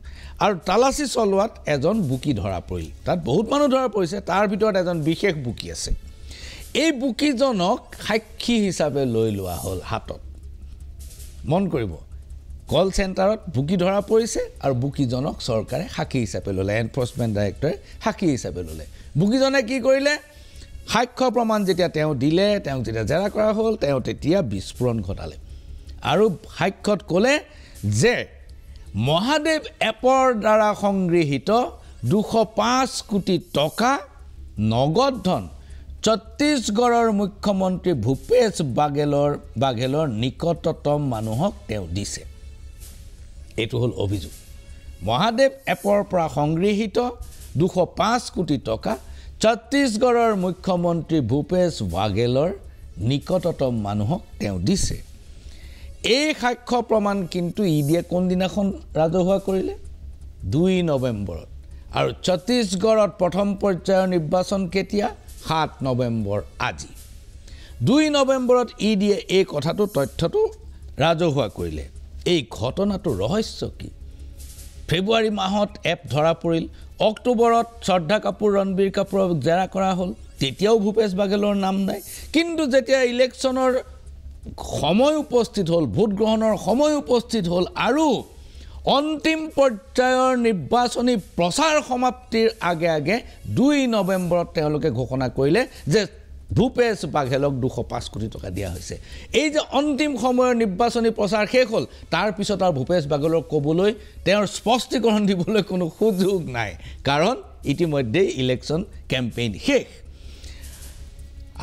Speaker 1: আৰু তালাচী চলোৱাত এজন বুকি ধৰা পৰিল তাত বহুত মানুহ ধৰা পৰিছে তাৰ ভিতৰত এজন বিশেষ বুকি আছে এই বুকিজনক সাক্ষী হিচাপে লৈ লোৱা হ'ল হাতত মন কৰিব কল চেণ্টাৰত বুকি ধৰা পৰিছে আৰু বুকিজনক চৰকাৰে সাক্ষী হিচাপে ল'লে এনফোৰ্সমেণ্ট ডাইৰেক্টৰে সাক্ষী হিচাপে ল'লে বুকিজনে কি কৰিলে সাক্ষ্য প্ৰমাণ যেতিয়া তেওঁ দিলে তেওঁ যেতিয়া জেৰা কৰা হ'ল তেওঁ তেতিয়া বিস্ফোৰণ ঘটালে আৰু সাক্ষ্যত ক'লে যে মহাদেৱ এপৰ দ্বাৰা সংগৃহীত 205 কোটি টকা নগদ ধন ছত্তীশগড়ৰ মুখ্যমন্ত্ৰী ভূপেশ বাঘেলৰ নিকটতম মানুহক তেওঁ দিছে এইটো হ'ল অভিযোগ মহাদেৱ এপৰ পৰা সংগৃহীত 205 কোটি টকা ছত্তীশগড়ৰ মুখ্যমন্ত্ৰী ভূপেশ বাঘেলৰ নিকটতম মানুহক তেওঁ দিছে এই সাক্ষ্য প্ৰমাণ কিন্তু ইডিয়ে কোন দিনাখন ৰাজহুৱা কৰিলে 2 নৱেম্বৰত আৰু ছত্তীশগড়ত প্ৰথম পৰ্যায়ৰ নিৰ্বাচন কেতিয়া 7 নৱেম্বৰ আজি 2 নৱেম্বৰত ইডিয়ে এই কথাটো তথ্যটো ৰাজহুৱা কৰিলে এই ঘটনাটো ৰহস্য কি ফেব্ৰুৱাৰী মাহত এপ ধৰা পৰিল অক্টোবৰত শ্ৰদ্ধা কাপুৰ ৰণবীৰ কাপুৰক জেৰা কৰা হ'ল তেতিয়াও ভূপেশ বাঘেলৰ নাম নাই কিন্তু যেতিয়া ইলেকশ্যনৰ সময় উপস্থিত হ'ল ভোট গ্ৰহণৰ সময় উপস্থিত হ'ল আৰু অন্তিম পৰ্যায়ৰ নিৰ্বাচনী প্ৰচাৰ সমাপ্তিৰ আগে আগে 2 নৱেম্বৰত তেওঁলোকে ঘোষণা কৰিলে যে ভূপেশ বাঘেলক 205 কোটি টকা দিয়া হৈছে এই যে অন্তিম সময়ৰ নিৰ্বাচনী প্ৰচাৰ শেষ হ'ল তাৰ পিছত আৰু ভূপেশ বাঘেলক ক'বলৈ তেওঁৰ স্পষ্টীকৰণ দিবলৈ কোনো সুযোগ নাই কাৰণ ইতিমধ্যে ইলেকশ্যন কেম্পেইন শেষ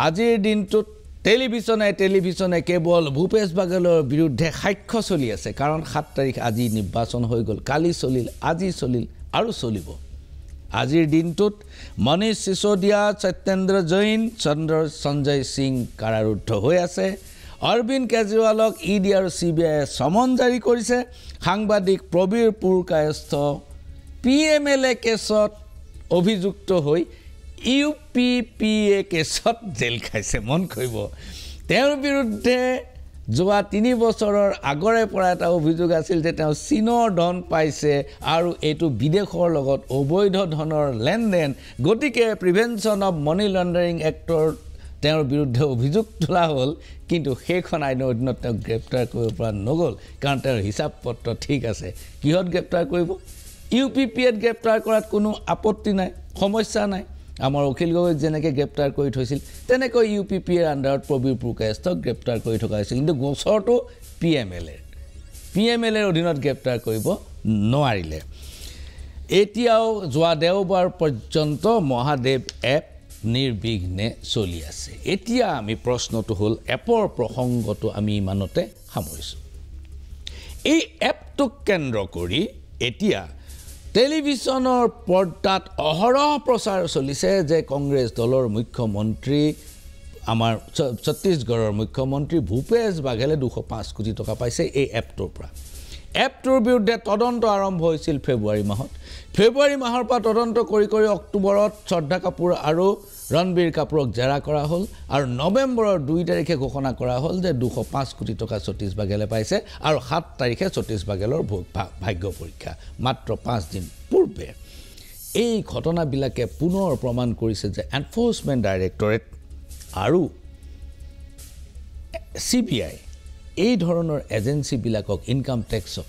Speaker 1: আজিৰ দিনটোত টেলিভিছনে কেৱল ভূপেশ বাঘেলৰ বিৰুদ্ধে সাক্ষ্য চলি আছে কাৰণ 7 তাৰিখ আজি নিৰ্বাচন হৈ গ'ল কালি চলিল আজি চলিল আৰু চলিব আজিৰ দিনটোত মনীষ সিসোদিয়া সত্যেন্দ্ৰ জৈন সঞ্জয় সিং কাৰাৰুদ্ধ হৈ আছে অৰবিন্দ কেজৰিৱালক ইডি আৰু সিবিআই সমন জাৰি কৰিছে সাংবাদিক প্ৰবীৰ পুৰকায়স্থ পিএমএলএ কেছত অভিযুক্ত হৈ ইউপিপিএ কেছত জেল খাইছে মন কৰিব তেওঁৰ বিৰুদ্ধে যোৱা 3 বছৰৰ আগৰে পৰা এটা অভিযোগ আছিল যে তেওঁ চীনৰ ধন পাইছে আৰু এইটো বিদেশৰ লগত অবৈধ ধনৰ লেনদেন গতিকে prevention of money laundering actor তেওঁৰ বিৰুদ্ধে অভিযোগ তোলা হ'ল কিন্তু সেইখন আইনৰ অধীনত তেওঁক গ্ৰেপ্তাৰ কৰিব পৰা নগ'ল কাৰণ তেওঁৰ হিচাপ পত্ৰ ঠিক আছে কিহত গ্ৰেপ্তাৰ কৰিব ইউপিপিএত গ্ৰেপ্তাৰ কৰাত কোনো আপত্তি নাই সমস্যা নাই আমাৰ অখিল গগৈক যেনেকৈ গ্ৰেপ্তাৰ কৰি থৈছিল তেনেকৈ ইউপিপিএৰ আণ্ডাৰত প্ৰবীৰ পুৰকায়স্থক গ্ৰেপ্তাৰ কৰি থকা হৈছিল কিন্তু গোচৰটো পিএমএলএৰ অধীনত গ্ৰেপ্তাৰ কৰিব নোৱাৰিলে এতিয়াও যোৱা দেওবাৰ পৰ্যন্ত মহাদেৱ এপ নিৰ্বিঘ্নে চলি আছে এতিয়া আমি প্ৰশ্নটো হ'ল এপৰ প্ৰসংগটো আমি ইমানতে সামৰিছোঁ এই এপটোক কেন্দ্ৰ কৰি এতিয়া টেলিভিছনৰ পৰ্দাত অহৰহ প্ৰচাৰ চলিছে যে কংগ্ৰেছ দলৰ মুখ্যমন্ত্ৰী আমাৰ ছত্তীশগড়ৰ মুখ্যমন্ত্ৰী ভূপেশ বাঘেলে 205 কোটি টকা পাইছে এই এপটোৰ পৰা এপটোৰ বিৰুদ্ধে তদন্ত আৰম্ভ হৈছিল ফেব্ৰুৱাৰী মাহৰ পৰা তদন্ত কৰি অক্টোবৰত শ্ৰদ্ধা কাপুৰ আৰু ৰণবীৰ কাপুৰক জেৰা কৰা হ'ল আৰু নৱেম্বৰৰ 2 তাৰিখে ঘোষণা কৰা হ'ল যে 205 কোটি টকা সতীশ বাঘেলে পাইছে আৰু 7 তাৰিখে সতীশ বাঘেলৰ ভাগ্য পৰীক্ষা মাত্ৰ 5 দিন পূৰ্বে এই ঘটনাবিলাকে পুনৰ প্ৰমাণ কৰিছে যে এনফোৰ্সমেন্ট ডাইৰেক্টৰেট আৰু সিবিআই এই ধৰণৰ এজেন্সিবিলাকক ইনকাম টেক্সক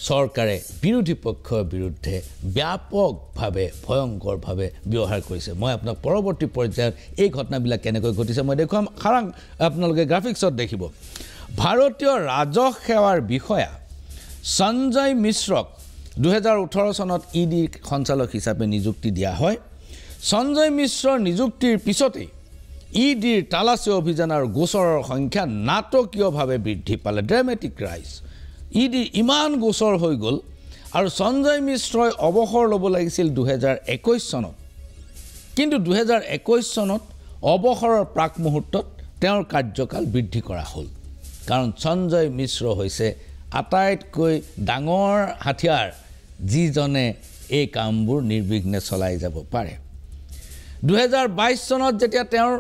Speaker 1: চৰকাৰে বিৰোধী পক্ষৰ বিৰুদ্ধে ব্যাপকভাৱে ভয়ংকৰভাৱে ব্যৱহাৰ কৰিছে মই আপোনাক পৰৱৰ্তী পৰ্যায়ত এই ঘটনাবিলাক কেনেকৈ ঘটিছে মই দেখুৱাম খাৰাং আপোনালোকে গ্ৰাফিক্সত দেখিব ভাৰতীয় ৰাজহ সেৱাৰ বিষয়া সঞ্জয় মিশ্ৰক 2018 চনত ইডি সঞ্চালক হিচাপে নিযুক্তি দিয়া হয় সঞ্জয় মিশ্ৰৰ নিযুক্তিৰ পিছতে ইডিৰ তালাচী অভিযান আৰু গোচৰৰ সংখ্যা নাটকীয়ভাৱে বৃদ্ধি পালে ড্ৰামেটিক ৰাইজ ইডি ইমান গোচৰ হৈ গ'ল আৰু সঞ্জয় মিশ্ৰই অৱসৰ ল'ব লাগিছিল 2021 চনত কিন্তু 2021 চনত অৱসৰৰ প্ৰাক মুহূৰ্তত তেওঁৰ কাৰ্যকাল বৃদ্ধি কৰা হ'ল কাৰণ সঞ্জয় মিশ্ৰ হৈছে আটাইতকৈ ডাঙৰ হাতিয়াৰ যিজনে এই কামবোৰ নিৰ্বিঘ্নে চলাই যাব পাৰে 2022 চনত যেতিয়া তেওঁৰ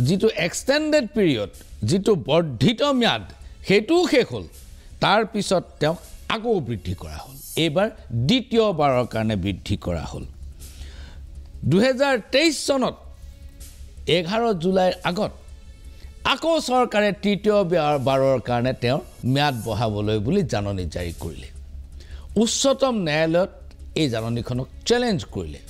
Speaker 1: যিটো এক্সটেন্ডেড পিৰিয়ড যিটো বৰ্ধিত ম্যাদ হেতু শেষ হ'ল তাৰ পিছত তেওঁ আকৌ বৃদ্ধি কৰা হ'ল এবাৰ দ্বিতীয়বাৰৰ কাৰণে বৃদ্ধি কৰা হ'ল 2023 চনত 11 জুলাইৰ আগত আকৌ চৰকাৰে তৃতীয়বাৰৰ কাৰণে তেওঁ ম্যাদ বঢ়াবলৈ বুলি জাননী জাৰি কৰিলে উচ্চতম ন্যায়ালয়ত এই জাননীখনক চ্যালেঞ্জ কৰিলে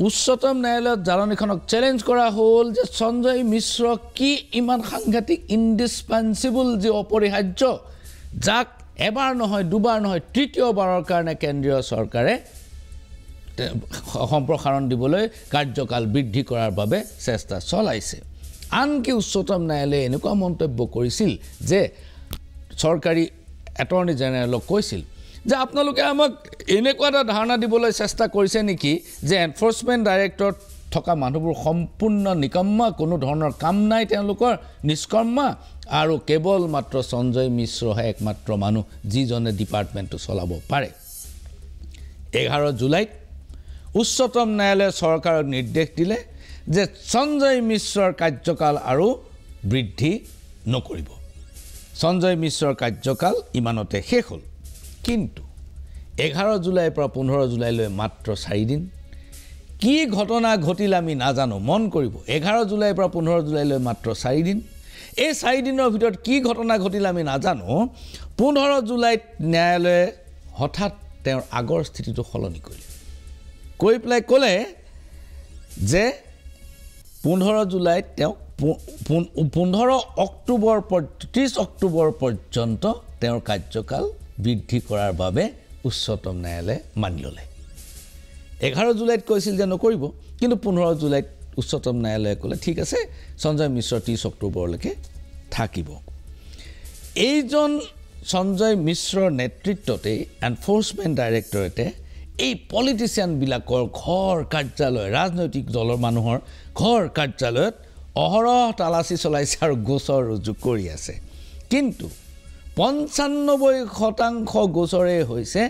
Speaker 1: উচ্চতম ন্যায়ালয়ত জাননীখনক চ্যালেঞ্জ কৰা হ'ল যে সঞ্জয় মিশ্ৰ কি ইমান সাংঘাতিক ইনডিসপেন্সিবল যে অপৰিহাৰ্য যাক এবাৰ নহয় দুবাৰ নহয় তৃতীয়বাৰৰ কাৰণে কেন্দ্ৰীয় চৰকাৰে সম্প্ৰসাৰণ দিবলৈ কাৰ্যকাল বৃদ্ধি কৰাৰ বাবে চেষ্টা চলাইছে আনকি উচ্চতম ন্যায়ালয়ে এনেকুৱা মন্তব্য কৰিছিল যে চৰকাৰী এটৰ্নি জেনেৰেলক কৈছিল যে আপোনালোকে আমাক এনেকুৱা এটা ধাৰণা দিবলৈ চেষ্টা কৰিছে নেকি যে এনফোৰ্সমেন্ট ডাইৰেক্টৰেট থকা মানুহবোৰ সম্পূৰ্ণ নিকম্মা কোনো ধৰণৰ কাম নাই তেওঁলোকৰ নিষ্কৰ্মা আৰু কেৱল মাত্ৰ সঞ্জয় মিশ্ৰহে একমাত্ৰ মানুহ যিজনে ডিপাৰ্টমেণ্টটো চলাব পাৰে 11 জুলাইত উচ্চতম ন্যায়ালয়ে চৰকাৰক নিৰ্দেশ দিলে যে সঞ্জয় মিশ্ৰৰ কাৰ্যকাল আৰু বৃদ্ধি নকৰিব সঞ্জয় মিশ্ৰৰ কাৰ্যকাল ইমানতে শেষ হ'ল কিন্তু 11 জুলাইৰ পৰা 15 জুলাইলৈ মাত্ৰ 4 দিন কি ঘটনা ঘটিল আমি নাজানো মন কৰিব 11 জুলাইৰ পৰা 15 জুলাইলৈ মাত্ৰ 4 দিন এই 4 দিনৰ ভিতৰত কি ঘটনা ঘটিল আমি নাজানো 15 জুলাইত ন্যায়ালয়ে হঠাৎ তেওঁৰ আগৰ স্থিতিটো সলনি কৰিলে কৈ পেলাই ক'লে যে 15 জুলাইত তেওঁ 15 অক্টোবৰ 30 অক্টোবৰ পৰ্যন্ত তেওঁৰ কাৰ্যকাল বৃদ্ধি কৰাৰ বাবে উচ্চতম ন্যায়ালয়ে মানি ল'লে 11 জুলাইত কৈছিল যে নকৰিব কিন্তু 15 জুলাইত উচ্চতম ন্যায়ালয়ে ক'লে ঠিক আছে সঞ্জয় মিশ্ৰ 30 অক্টোবৰলৈকে থাকিব এইজন সঞ্জয় মিশ্ৰৰ নেতৃত্বতে এনফোৰ্সমেন্ট ডাইৰেক্টৰেটে এই পলিটিচিয়ানবিলাকৰ ঘৰ কাৰ্যালয় ৰাজনৈতিক দলৰ মানুহৰ ঘৰ কাৰ্যালয়ত অহৰহ তালাচী চলাইছে আৰু গোচৰ ৰুজু কৰি আছে কিন্তু 95% গোচৰে হৈছে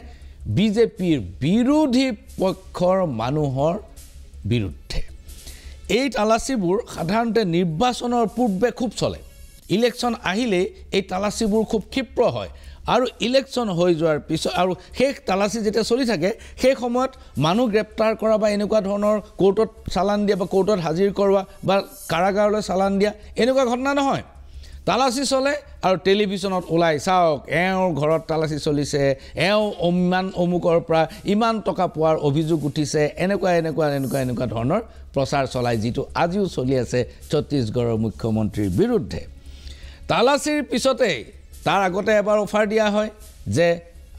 Speaker 1: বিজেপিৰ বিৰোধী পক্ষৰ মানুহৰ বিৰুদ্ধে এই তালাচীবোৰ সাধাৰণতে নিৰ্বাচনৰ পূৰ্বে খুব চলে ইলেকশ্যন আহিলে এই তালাচীবোৰ খুব ক্ষিপ্ৰ হয় আৰু ইলেকশ্যন হৈ যোৱাৰ পিছত আৰু শেষ তালাচী যেতিয়া চলি থাকে সেই সময়ত মানুহ গ্ৰেপ্তাৰ কৰা বা এনেকুৱা ধৰণৰ কোৰ্টত চালান দিয়া বা কোৰ্টত হাজিৰ কৰোৱা বা কাৰাগাৰলৈ চালান দিয়া এনেকুৱা ঘটনা নহয় তালাচী চলে আৰু টেলিভিছনত ওলাই চাওক এওঁৰ ঘৰত তালাচী চলিছে এওঁ অমুকৰ পৰা ইমান টকা পোৱাৰ অভিযোগ উঠিছে এনেকুৱা ধৰণৰ প্ৰচাৰ চলাই যিটো আজিও চলি আছে ছত্তীশগড়ৰ মুখ্যমন্ত্ৰীৰ বিৰুদ্ধে তালাচীৰ পিছতে তাৰ আগতে এবাৰ অফাৰ দিয়া হয় যে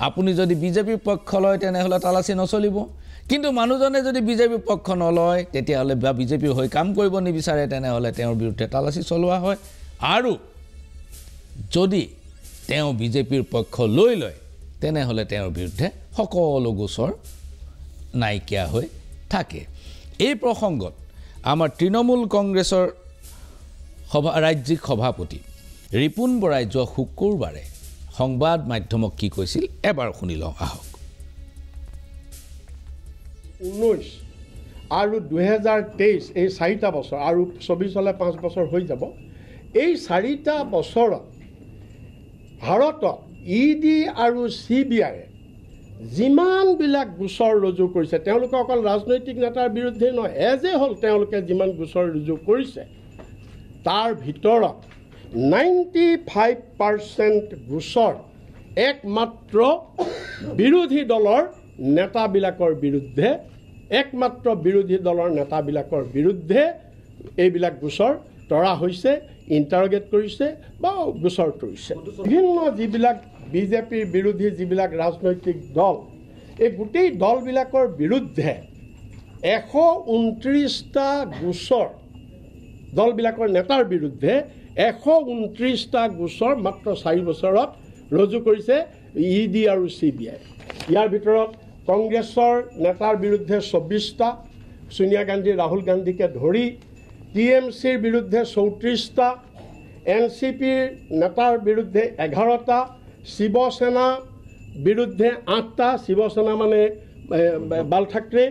Speaker 1: আপুনি যদি বিজেপি পক্ষ লয় তেনেহ'লে তালাচী নচলিব কিন্তু মানুহজনে যদি বিজেপি পক্ষ নলয় তেতিয়াহ'লে বা বিজেপিৰ হৈ কাম কৰিব নিবিচাৰে তেনেহ'লে তেওঁৰ বিৰুদ্ধে তালাচী চলোৱা হয় আৰু যদি তেওঁ বিজেপিৰ পক্ষ লৈ লয় তেনেহ'লে তেওঁৰ বিৰুদ্ধে সকলো গোচৰ নাইকিয়া হৈ থাকে এই প্ৰসংগত আমাৰ তৃণমূল কংগ্ৰেছৰ ৰাজ্যিক সভাপতি ৰিপুন বৰাই যোৱা শুক্ৰবাৰে সংবাদ মাধ্যমক কি কৈছিল এবাৰ শুনি লওঁ আহক
Speaker 3: 19 আৰু 2023 এই 4টা বছৰ আৰু 24 হলে 5 বছৰ হৈ যাব এই 4টা বছৰত ভাৰতত ইডি আৰু সিবিআই যিমানবিলাক গোচৰ ৰুজু কৰিছে তেওঁলোকে অকল ৰাজনৈতিক নেতাৰ বিৰুদ্ধে নহয় এজে হ'ল তেওঁলোকে যিমান গোচৰ ৰুজু কৰিছে তাৰ ভিতৰত 95% গোচৰ একমাত্ৰ বিৰোধী দলৰ নেতাবিলাকৰ বিৰুদ্ধে একমাত্ৰ বিৰোধী দলৰ নেতাবিলাকৰ বিৰুদ্ধে এইবিলাক গোচৰ তৰা হৈছে ইণ্টাৰগেট কৰিছে বা গোচৰ তৰিছে বিভিন্ন যিবিলাক বিজেপিৰ বিৰোধী যিবিলাক ৰাজনৈতিক দল এই গোটেই দলবিলাকৰ বিৰুদ্ধে 129টা গোচৰ দলবিলাকৰ নেতাৰ বিৰুদ্ধে 129টা গোচৰ মাত্ৰ 4 বছৰত ৰুজু কৰিছে ইডি আৰু সিবিআই ইয়াৰ ভিতৰত কংগ্ৰেছৰ নেতাৰ বিৰুদ্ধে 24টা সোনিয়া গান্ধী ৰাহুল গান্ধীকে ধৰি টিএমচিৰ বিৰুদ্ধে 34টা এনচিপিৰ নেতাৰ বিৰুদ্ধে 11টা শিৱসেনা বিৰুদ্ধে 8টা শিৱসেনা মানে বাল ঠাকৰে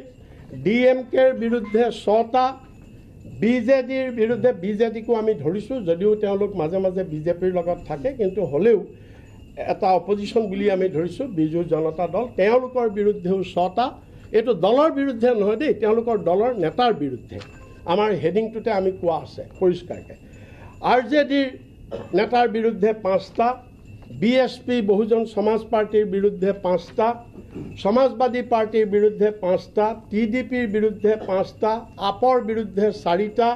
Speaker 3: ডিএমকেৰ বিৰুদ্ধে 6টা বিজেডিৰ বিৰুদ্ধে বিজেডিকো আমি ধৰিছোঁ যদিও তেওঁলোক মাজে মাজে বিজেপিৰ লগত থাকে কিন্তু হ'লেও এটা অপজিশ্যন বুলি আমি ধৰিছোঁ বিজু জনতা দল তেওঁলোকৰ বিৰুদ্ধেও 6টা এইটো দলৰ বিৰুদ্ধে নহয় দেই তেওঁলোকৰ দলৰ নেতাৰ বিৰুদ্ধে আমাৰ হেডিংটোতে আমি কোৱা আছে পৰিষ্কাৰকৈ আৰজেডিৰ নেতাৰ বিৰুদ্ধে 5টা বিএসপি বহুজন সমাজ পাৰ্টিৰ বিৰুদ্ধে 5টা সমাজবাদী পাৰ্টিৰ বিৰুদ্ধে 5টা টিডিপিৰ বিৰুদ্ধে 5টা আপৰ বিৰুদ্ধে 4টা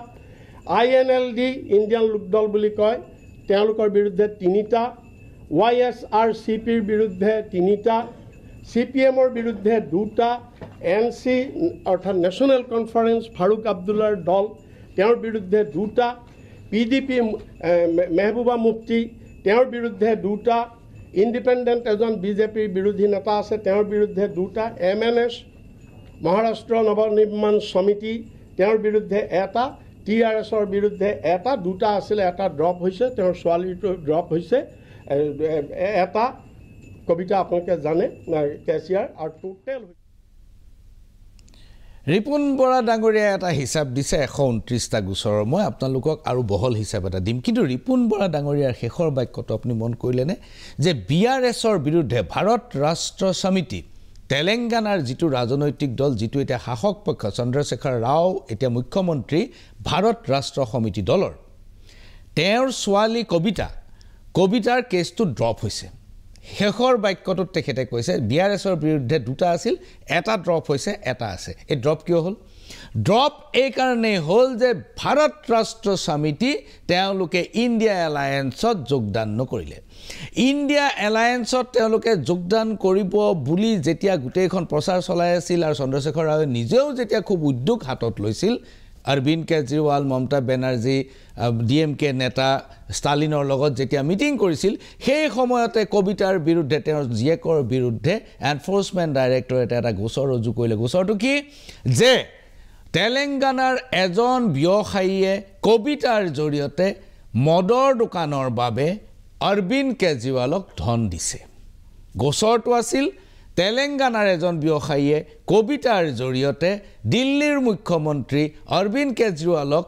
Speaker 3: আইএনএলডি ইণ্ডিয়ান লোকদল বুলি কয় তেওঁলোকৰ বিৰুদ্ধে 3টা YSRCPৰ বিৰুদ্ধে 3টা CPMৰ বিৰুদ্ধে 2টা NC অৰ্থাৎ নেশ্যনেল কনফাৰেন্স ফাৰুক আব্দুল্লাৰ দল তেওঁৰ বিৰুদ্ধে 2টা PDP মেহবুবা মুফতি তেওঁৰ বিৰুদ্ধে 2টা ইণ্ডিপেণ্ডেণ্ট এজন বিজেপিৰ বিৰোধী নেতা আছে তেওঁৰ বিৰুদ্ধে 2টা MNS মহাৰাষ্ট্ৰ নৱনিৰ্মাণ সমিতি তেওঁৰ বিৰুদ্ধে 1টা TRSৰ বিৰুদ্ধে 1টা 2টা আছিল এটা ড্ৰপ হৈছে তেওঁৰ ছোৱালীটো ড্ৰপ হৈছে এটা কবিতা আপোনালোকে জানে কেচিয়াৰ আৰু টোটেল
Speaker 1: ৰিপুন বৰা ডাঙৰীয়া এটা হিচাপ দিছে 129টা গোচৰৰ মই আপোনালোকক আৰু বহল হিচাপ এটা দিম কিন্তু ৰিপুন বৰা ডাঙৰীয়াৰ শেষৰ বাক্যটো আপুনি মন কৰিলেনে যে BRSৰ বিৰুদ্ধে ভাৰত ৰাষ্ট্ৰ সমিতি তেলেংগানাৰ যিটো ৰাজনৈতিক দল যিটো এতিয়া শাসক পক্ষ চন্দ্ৰশেখৰ ৰাও এতিয়া মুখ্যমন্ত্ৰী ভাৰত ৰাষ্ট্ৰ সমিতি দলৰ তেওঁৰ ছোৱালী কবিতাৰ কেছটো ড্ৰপ হৈছে শেষৰ বাক্যটোত তেখেতে কৈছে BRSৰ বিৰুদ্ধে দুটা আছিল এটা ড্ৰপ হৈছে এটা আছে এই ড্ৰপ কিয় হ'ল ড্ৰপ এই কাৰণে হ'ল যে ভাৰত ৰাষ্ট্ৰ সমিতি তেওঁলোকে ইণ্ডিয়া এলায়েন্সত যোগদান নকৰিলে ইণ্ডিয়া এলায়েন্সত তেওঁলোকে যোগদান কৰিব বুলি যেতিয়া গোটেইখন প্ৰচাৰ চলাই আছিল আৰু চন্দ্ৰশেখৰ ৰাৱে নিজেও যেতিয়া খুব উদ্যোগ হাতত লৈছিল অৰবিন্দ কেজৰিৱাল মমতা বেনাৰ্জী DMK নেতা ষ্টালিনৰ লগত যেতিয়া মিটিং কৰিছিল সেই সময়তে কবিতাৰ বিৰুদ্ধে তেওঁৰ জীয়েকৰ বিৰুদ্ধে এনফোৰ্সমেন্ট ডাইৰেক্টৰেটে এটা গোচৰ ৰুজু কৰিলে গোচৰটো কি যে তেলেংগানাৰ এজন ব্যবসায়ীয়ে কবিতাৰ জৰিয়তে মদৰ দোকানৰ বাবে অৰবিন্দ কেজৰিৱালক ধন দিছে গোচৰটো আছিল তেলেংগানাৰ এজন ব্যবসায়ীয়ে কবিতাৰ জৰিয়তে দিল্লীৰ মুখ্যমন্ত্ৰী অৰবিন্দ কেজৰিৱালক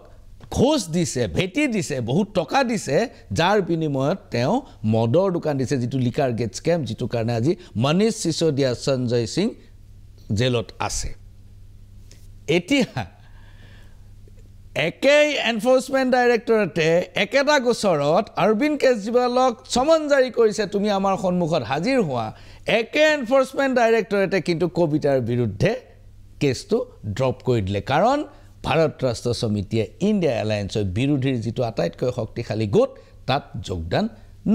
Speaker 1: ঘোষ দিছে ভেটি দিছে বহুত টকা দিছে যাৰ বিনিময়ত তেওঁ মদৰ দোকান দিছে যেটো লিকাৰ গেট স্কেম যেটো কাৰণে আজি মনীষ সিসোদিয়া সঞ্জয় সিং জেলত আছে এতিয়া একেই এনফোৰ্সমেন্ট ডাইৰেক্টৰেটে একেটা গোচৰত অৰবিন্দ কেজৰিৱালক সমন জাৰি কৰিছে তুমি আমাৰ সন্মুখত হাজিৰ হোৱা একে এনফোৰ্সমেন্ট ডাইৰেক্টৰেটে কিন্তু কবিতাৰ বিৰুদ্ধে কেছটো ড্ৰপ কৰি দিলে কাৰণ ভাৰত ৰাষ্ট্ৰ সমিতিয়ে ইণ্ডিয়া এলায়েন্সৰ বিৰোধীৰ যেটো আটাইতকৈ শক্তিশালী গোট তাত যোগদান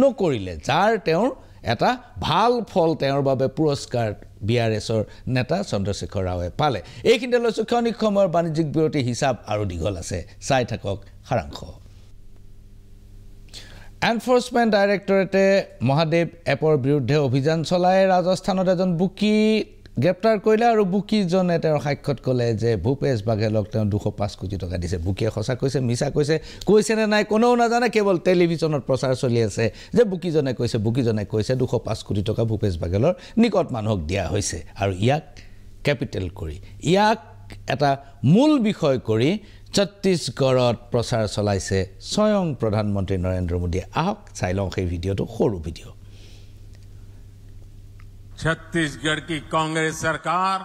Speaker 1: নকৰিলে যাৰ তেওঁৰ এটা ভাল ফল তেওঁৰ বাবে পুৰস্কাৰ BRSৰ নেতা চন্দ্ৰশেখৰ ৰাৱে পালে এইখিনিতে লৈছো ক্ষণিক সময়ৰ বাণিজ্যিক বিৰতি হিচাপ আৰু দীঘল আছে চাই থাকক সাৰাংশ এনফোৰ্সমেন্ট ডাইৰেক্টৰেটে মহাদেৱ এপৰ বিৰুদ্ধে অভিযান চলাই ৰাজস্থানত এজন বুকি গ্ৰেপ্তাৰ কৰিলে আৰু বুকিজনে তেওঁৰ সাক্ষাৎ কলে যে ভূপেশ বাঘেলক তেওঁ 205 কোটি টকা দিছে বুকিয়ে খসা কৈছে মিছা কৈছে নে নাই কোনেও নাজানে কেৱল টেলিভিছনত প্ৰচাৰ চলি আছে যে বুকিজনে কৈছে 205 কোটি টকা ভূপেশ বাঘেলৰ নিকট মানুহক দিয়া হৈছে আৰু ইয়াক ক্যাপিটেল কৰি ইয়াক এটা মূল বিষয় কৰি ছত্তীশগড়ত প্ৰচাৰ চলাইছে স্বয়ং প্ৰধানমন্ত্ৰী নৰেন্দ্ৰ মোদীয়ে আহক চাই লওঁ সেই ভিডিঅটো সৰু ভিডিঅ
Speaker 4: छत्तीसगढ़ की कांग्रेस सरकार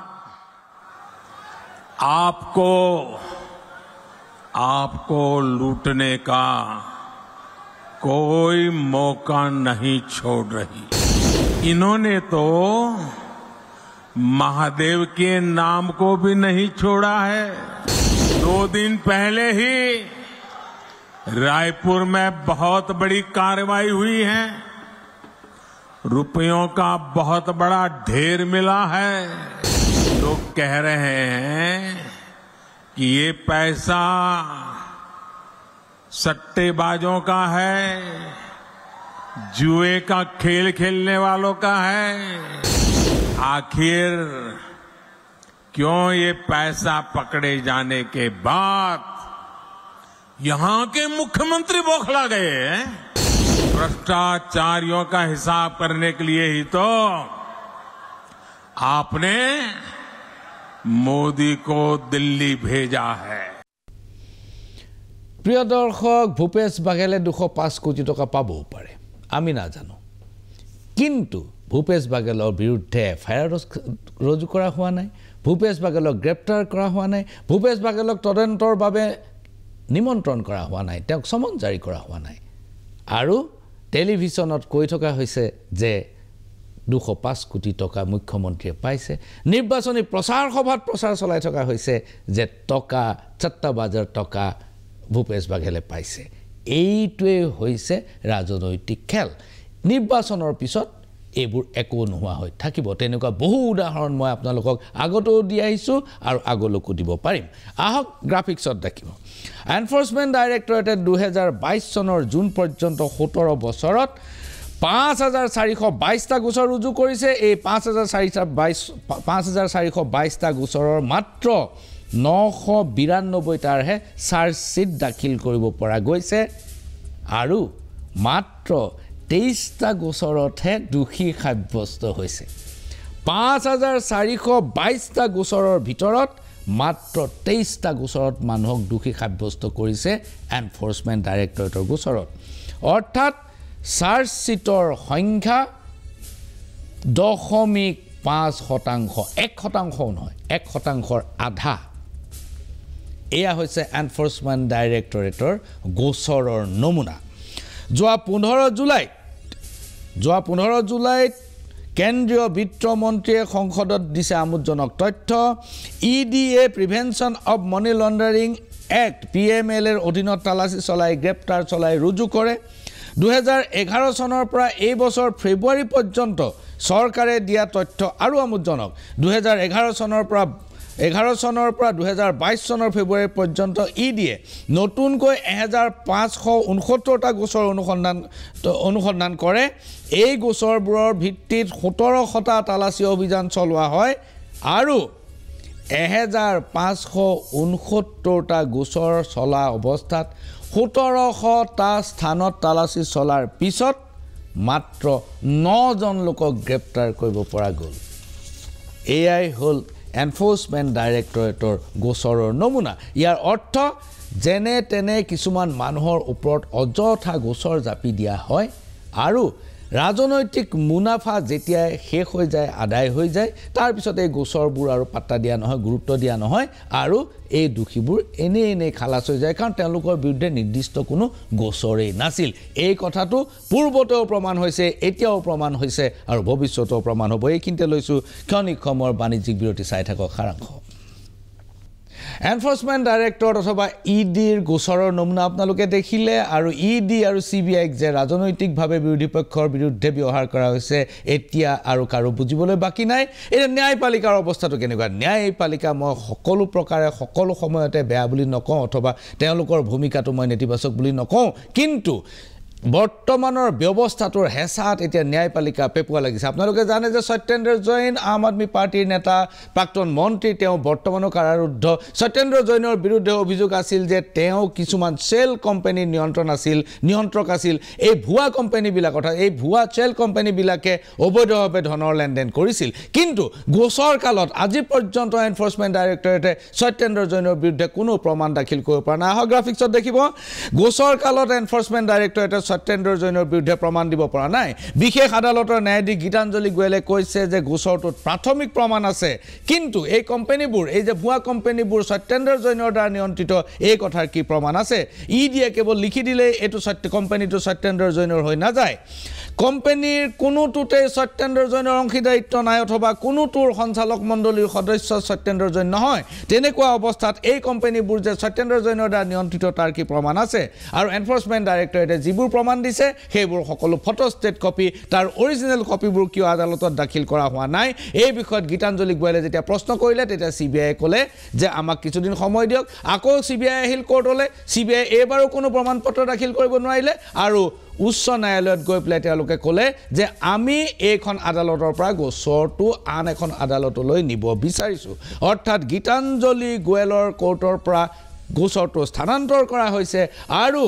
Speaker 4: आपको लूटने का कोई मौका नहीं छोड़ रही इन्होंने तो महादेव के नाम को भी नहीं छोड़ा है 2 दिन पहले ही रायपुर में बहुत बड़ी कार्रवाई हुई है रुपयों का बहुत बड़ा ढेर मिला है लोग कह रहे हैं कि ये पैसा सट्टेबाजों का है जुए का खेल खेलने वालों का है आखिर क्यों ये पैसा पकड़े जाने के बाद यहां के मुख्यमंत्री बौखला गए हैं भ्रष्टाचारियों का हिसाब करने के लिए ही तो आपने मोदी को दिल्ली भेजा है
Speaker 1: প্ৰিয় দৰ্শক ভূপেশ বাঘেলে 205 কোটি টকা পাবও পাৰে আমি না জানো কিন্তু ভূপেশ বাঘেলৰ বিৰুদ্ধে এফআইআৰ ৰুজু কৰা হোৱা নাই ভূপেশ বাঘেলক গ্ৰেপ্তাৰ কৰা হোৱা নাই ভূপেশ বাঘেলক তদন্তৰ বাবে নিমন্ত্ৰণ কৰা হোৱা নাই তেওঁক সমন জাৰি কৰা হোৱা নাই আৰু টেলিভিছনত কৈ থকা হৈছে যে 205 কোটি টকা মুখ্যমন্ত্ৰীয়ে পাইছে নিৰ্বাচনী প্ৰচাৰ সভাত প্ৰচাৰ চলাই থকা হৈছে যে টকা চট্টাবাজৰ টকা ভূপেশ বাঘেলে পাইছে এইটোৱে হৈছে ৰাজনৈতিক খেল নিৰ্বাচনৰ পিছত এইবোৰ একো নোহোৱা হৈ থাকিব তেনেকুৱা বহু উদাহৰণ মই আপোনালোকক আগতো দি আহিছো আৰু আগলৈকো দিব পাৰিম আহক গ্ৰাফিক্সত দেখিব এনফোৰ্সমেন্ট ডাইৰেক্টৰেটে 2022 চনৰ জুন পৰ্যন্ত 17 বছৰত 5422 টা গোচৰ ৰুজু কৰিছে এই 5422 টা গোচৰৰ মাত্ৰ 992 টাৰহে চাৰ্জ शीट দাখিল কৰিব পৰা গৈছে আৰু মাত্ৰ 23 টা গোচৰতহে দোষী সাব্যস্ত হৈছে 5422 টা গোচৰৰ ভিতৰত মাত্ৰ 23 টা গোচৰত মানুহক দোষী সাব্যস্ত কৰিছে এনফোৰ্সমেন্ট ডাইৰেক্টৰেটৰ গোচৰত অৰ্থাৎ চাৰ্জ शीटৰ সংখ্যা 0.5% 1% নহয় 1%ৰ আধা এয়া হৈছে এনফোৰ্সমেন্ট ডাইৰেক্টৰেটৰ গোচৰৰ নমুনা যোৱা 15 জুলাই যোৱা 15 জুলাইত কেন্দ্ৰীয় বিত্তমন্ত্ৰীয়ে সংসদত দিছে আমোদজনক তথ্য EDA prevention of money laundering act PMLৰ অধীনত তালাচী চলাই গ্ৰেপ্তাৰ চলাই ৰুজু কৰে 2011 চনৰ পৰা এই বছৰ ফেব্ৰুৱাৰী পৰ্যন্ত চৰকাৰে দিয়া তথ্য আৰু আমোদজনক 2011 চনৰ পৰা 2022 চনৰ ফেব্ৰুৱাৰী পৰ্যন্ত EDA নতুনকৈ 1569টা গোচৰ অনুসন্ধান কৰে এই গোচৰবোৰৰ ভিত্তিত 1700টা তালাচী অভিযান চলোৱা হয় আৰু 1569টা গোচৰ চলা অৱস্থাত 1700টা স্থানত তালাচী চলাৰ পিছত মাত্ৰ 9 জন লোকক গ্ৰেপ্তাৰ কৰিব পৰা গ'ল এআই হ'ল এনফোৰ্সমেন্ট ডাইৰেক্টৰেটৰ গোচৰৰ নমুনা ইয়াৰ অৰ্থ যেনে তেনে কিছুমান মানুহৰ ওপৰত অযথা গোচৰ জাপি দিয়া হয় আৰু ৰাজনৈতিক মুনাফা যেতিয়া শেষ হৈ যায় আদায় হৈ যায় তাৰ পিছত এই গোচৰবোৰ আৰু পাত্তা দিয়া নহয় গুৰুত্ব দিয়া নহয় আৰু এই দোষীবোৰ এনে খালাস হৈ যায় কাৰণ তেওঁলোকৰ বিৰুদ্ধে নিৰ্দিষ্ট কোনো গোচৰেই নাছিল এই কথাটো পূৰ্বতেও প্ৰমাণ হৈছে এতিয়াও প্ৰমাণ হৈছে আৰু ভৱিষ্যতেও প্ৰমাণ হ'ব এইখিনিতে লৈছো ক্ষণিক সময়ৰ বাণিজ্যিক বিৰতি চাই থাকক সাৰাংশ এনফোৰ্সমেন্ট ডাইৰেক্টৰ অথবা EDৰ গোচৰৰ নমুনা আপোনালোকে দেখিলে আৰু ED আৰু CBI যে ৰাজনৈতিকভাৱে বিৰোধী পক্ষৰ বিৰুদ্ধে ব্যৱহাৰ কৰা হৈছে এতিয়া আৰু কাৰো বুজিবলৈ বাকি নাই এই ন্যায়পালিকাৰ অৱস্থাটো কেনেকুৱা ন্যায়পালিকা মই সকলো প্ৰকাৰে সকলো সময়তে বেয়া বুলি নকওঁ অথবা তেওঁলোকৰ ভূমিকাটো মই নেতিবাচক বুলি নকওঁ কিন্তু বৰ্তমানৰ ব্যৱস্থাটোৰ হেঁচাত এতিয়া ন্যায়পালিকা পেপুৱা লাগিছে আপোনালোকে জানে যে সত্যেন্দ্ৰ জৈন আম আদমি পাৰ্টিৰ নেতা প্ৰাক্তন মন্ত্ৰী তেওঁ বৰ্তমানৰ কাৰাৰুদ্ধ সত্যেন্দ্ৰ জৈনৰ বিৰুদ্ধে অভিযোগ আছিল যে তেওঁ কিছুমান চেল কোম্পানীৰ নিয়ন্ত্ৰক আছিল এই ভুৱা কোম্পানীবিলাক এই ভুৱা চেল কোম্পানীবিলাকে অবৈধভাৱে ধনৰ লেনদেন কৰিছিল কিন্তু গোচৰ কালত আজি পৰ্যন্ত এনফোৰ্সমেন্ট ডাইৰেক্টৰেটে সত্যেন্দ্ৰ জৈনৰ বিৰুদ্ধে কোনো প্ৰমাণ দাখিল কৰিব পৰা নাই গ্ৰাফিক্সত দেখিব গোচৰ কালত এনফোৰ্সমেন্ট ডাইৰেক্টৰেটে সত্যেন্দ্ৰ জৈনৰ বিৰুদ্ধে প্ৰমাণ দিব পৰা নাই বিশেষ আদালতৰ ন্যায়াধীশ গীতাঞ্জলি গোয়েলে কৈছে যে গোচৰটোত প্ৰাথমিক প্ৰমাণ আছে কিন্তু এই কোম্পানীবোৰ এই যে ভুৱা কোম্পানীবোৰ সত্যেন্দ্ৰ জৈনৰ দ্বাৰা নিয়ন্ত্ৰিত এই কথাৰ কি প্ৰমাণ আছে EDয়ে কেৱল লিখি দিলে এইটো কোম্পানীটো সত্যেন্দ্ৰ জৈনৰ হৈ নাযায় কোম্পানীৰ কোনোটোতে সত্যেন্দ্ৰ জৈনৰ অংশীদাৰিত্ব নাই অথবা কোনোটোৰ সঞ্চালক মণ্ডলীৰ সদস্য সত্যেন্দ্ৰ জৈন নহয় তেনেকুৱা অৱস্থাত এই কোম্পানীবোৰ যে সত্যেন্দ্ৰ জৈনৰ দ্বাৰা নিয়ন্ত্ৰিত তাৰ কি প্ৰমাণ আছে আৰু এনফোৰ্সমেন্ট ডাইৰেক্টৰেটে যিবোৰ প্ৰমাণ দিছে সেইবোৰ সকলো ফটোষ্টেট কপি তাৰ অৰিজিনেল কপিবোৰ কিয় আদালতত দাখিল কৰা হোৱা নাই এই বিষয়ত গীতাঞ্জলি গোয়েলে যেতিয়া প্ৰশ্ন কৰিলে তেতিয়া CBI ক'লে যে আমাক কিছুদিন সময় দিয়ক আকৌ CBI আহিল কোৰ্টলৈ CBI এবাৰো কোনো প্ৰমাণ পত্ৰ দাখিল কৰিব নোৱাৰিলে আৰু উচ্চ ন্যায়ালয়ত গৈ পেলাই তেওঁলোকে ক'লে যে আমি এইখন আদালতৰ পৰা গোচৰটো আন এখন আদালতলৈ নিব বিচাৰিছো অৰ্থাৎ গীতাঞ্জলি গোয়েলৰ কোৰ্টৰ পৰা গোচৰটো স্থানান্তৰ কৰা হৈছে আৰু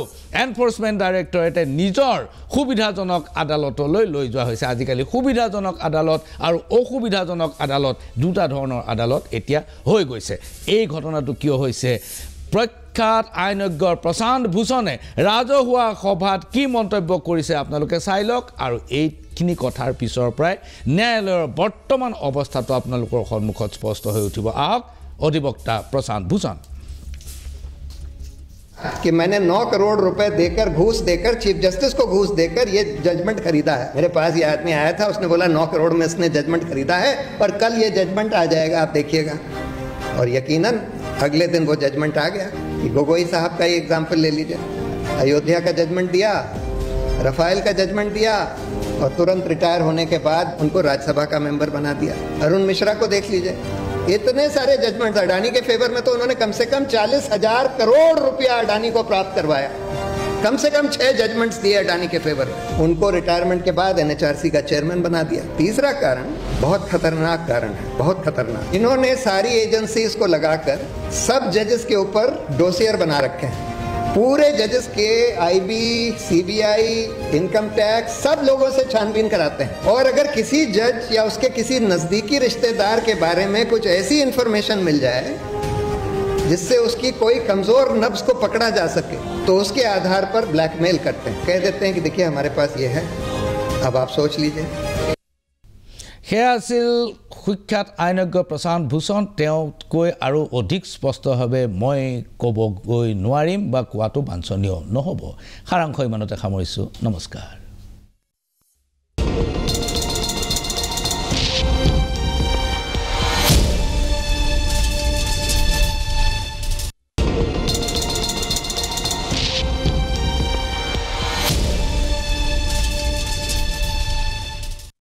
Speaker 1: এনফোৰ্সমেন্ট ডাইৰেক্টৰেটে নিজৰ সুবিধাজনক আদালতলৈ লৈ যোৱা হৈছে আজিকালি সুবিধাজনক আদালত আৰু অসুবিধাজনক আদালত দুটা ধৰণৰ আদালত এতিয়া হৈ গৈছে এই ঘটনাটো কিয় হৈছে প্ৰখ্যাত আইনজ্ঞ প্ৰশান্ত ভূষণে ৰাজহুৱা সভাত কি মন্তব্য কৰিছে আপোনালোকে চাই লওক আৰু এইখিনি কথাৰ পিছৰ পৰাই ন্যায়ালয়ৰ বৰ্তমান অৱস্থাটো আপোনালোকৰ সন্মুখত স্পষ্ট হৈ উঠিব আহক অধিবক্তা প্ৰশান্ত ভূষণ
Speaker 5: कि मैंने 9 करोड़ रुपए देकर घूस देकर चीफ जस्टिस को घूस देकर ये जजमेंट खरीदा है मेरे पास ये आदमी आया था उसने बोला 9 करोड़ में इसने जजमेंट खरीदा है और कल ये जजमेंट आ जाएगा आप देखिएगा और यकीनन अगले दिन वो जजमेंट आ गया कि गोगोई साहब का ही एग्जाम्पल ले लीजिए अयोध्या का जजमेंट दिया रफाइल का जजमेंट दिया और तुरंत रिटायर होने के बाद उनको राज्यसभा का मेंबर बना दिया अरुण मिश्रा को देख लीजिए इतने सारे जजमेंट अडानी के फेवर में तो उन्होंने कम से कम 40,000 करोड़ रुपया अडानी को प्राप्त करवाया कम से कम 6 जजमेंट्स दिए अडानी के फेवर में उनको रिटायरमेंट के बाद NHRC का चेयरमैन बना दिया तीसरा कारण बहुत खतरनाक कारण है बहुत खतरनाक इन्होंने सारी एजेंसीज को लगाकर सब जजेस के ऊपर डोसियर बना रखे हैं पूरे जजेस के IB CBI इनकम टैक्स सब लोगों से छानबीन कराते हैं और अगर किसी जज या उसके किसी नजदीकी रिश्तेदार के बारे में कुछ ऐसी इंफॉर्मेशन मिल जाए जिससे उसकी कोई कमजोर नब्ज को पकड़ा जा सके तो उसके आधार पर ब्लैकमेल करते हैं कह देते हैं कि देखिए हमारे पास ये है अब आप सोच लीजिए
Speaker 1: সেয়া আছিল সুখ্যাত আইনজ্ঞ প্ৰশান্ত ভূষণ তেওঁতকৈ আৰু অধিক স্পষ্টভাৱে মই ক'বগৈ নোৱাৰিম বা কোৱাটো বাঞ্ছনীয় নহ'ব সাৰাংশ ইমানতে সামৰিছোঁ নমস্কাৰ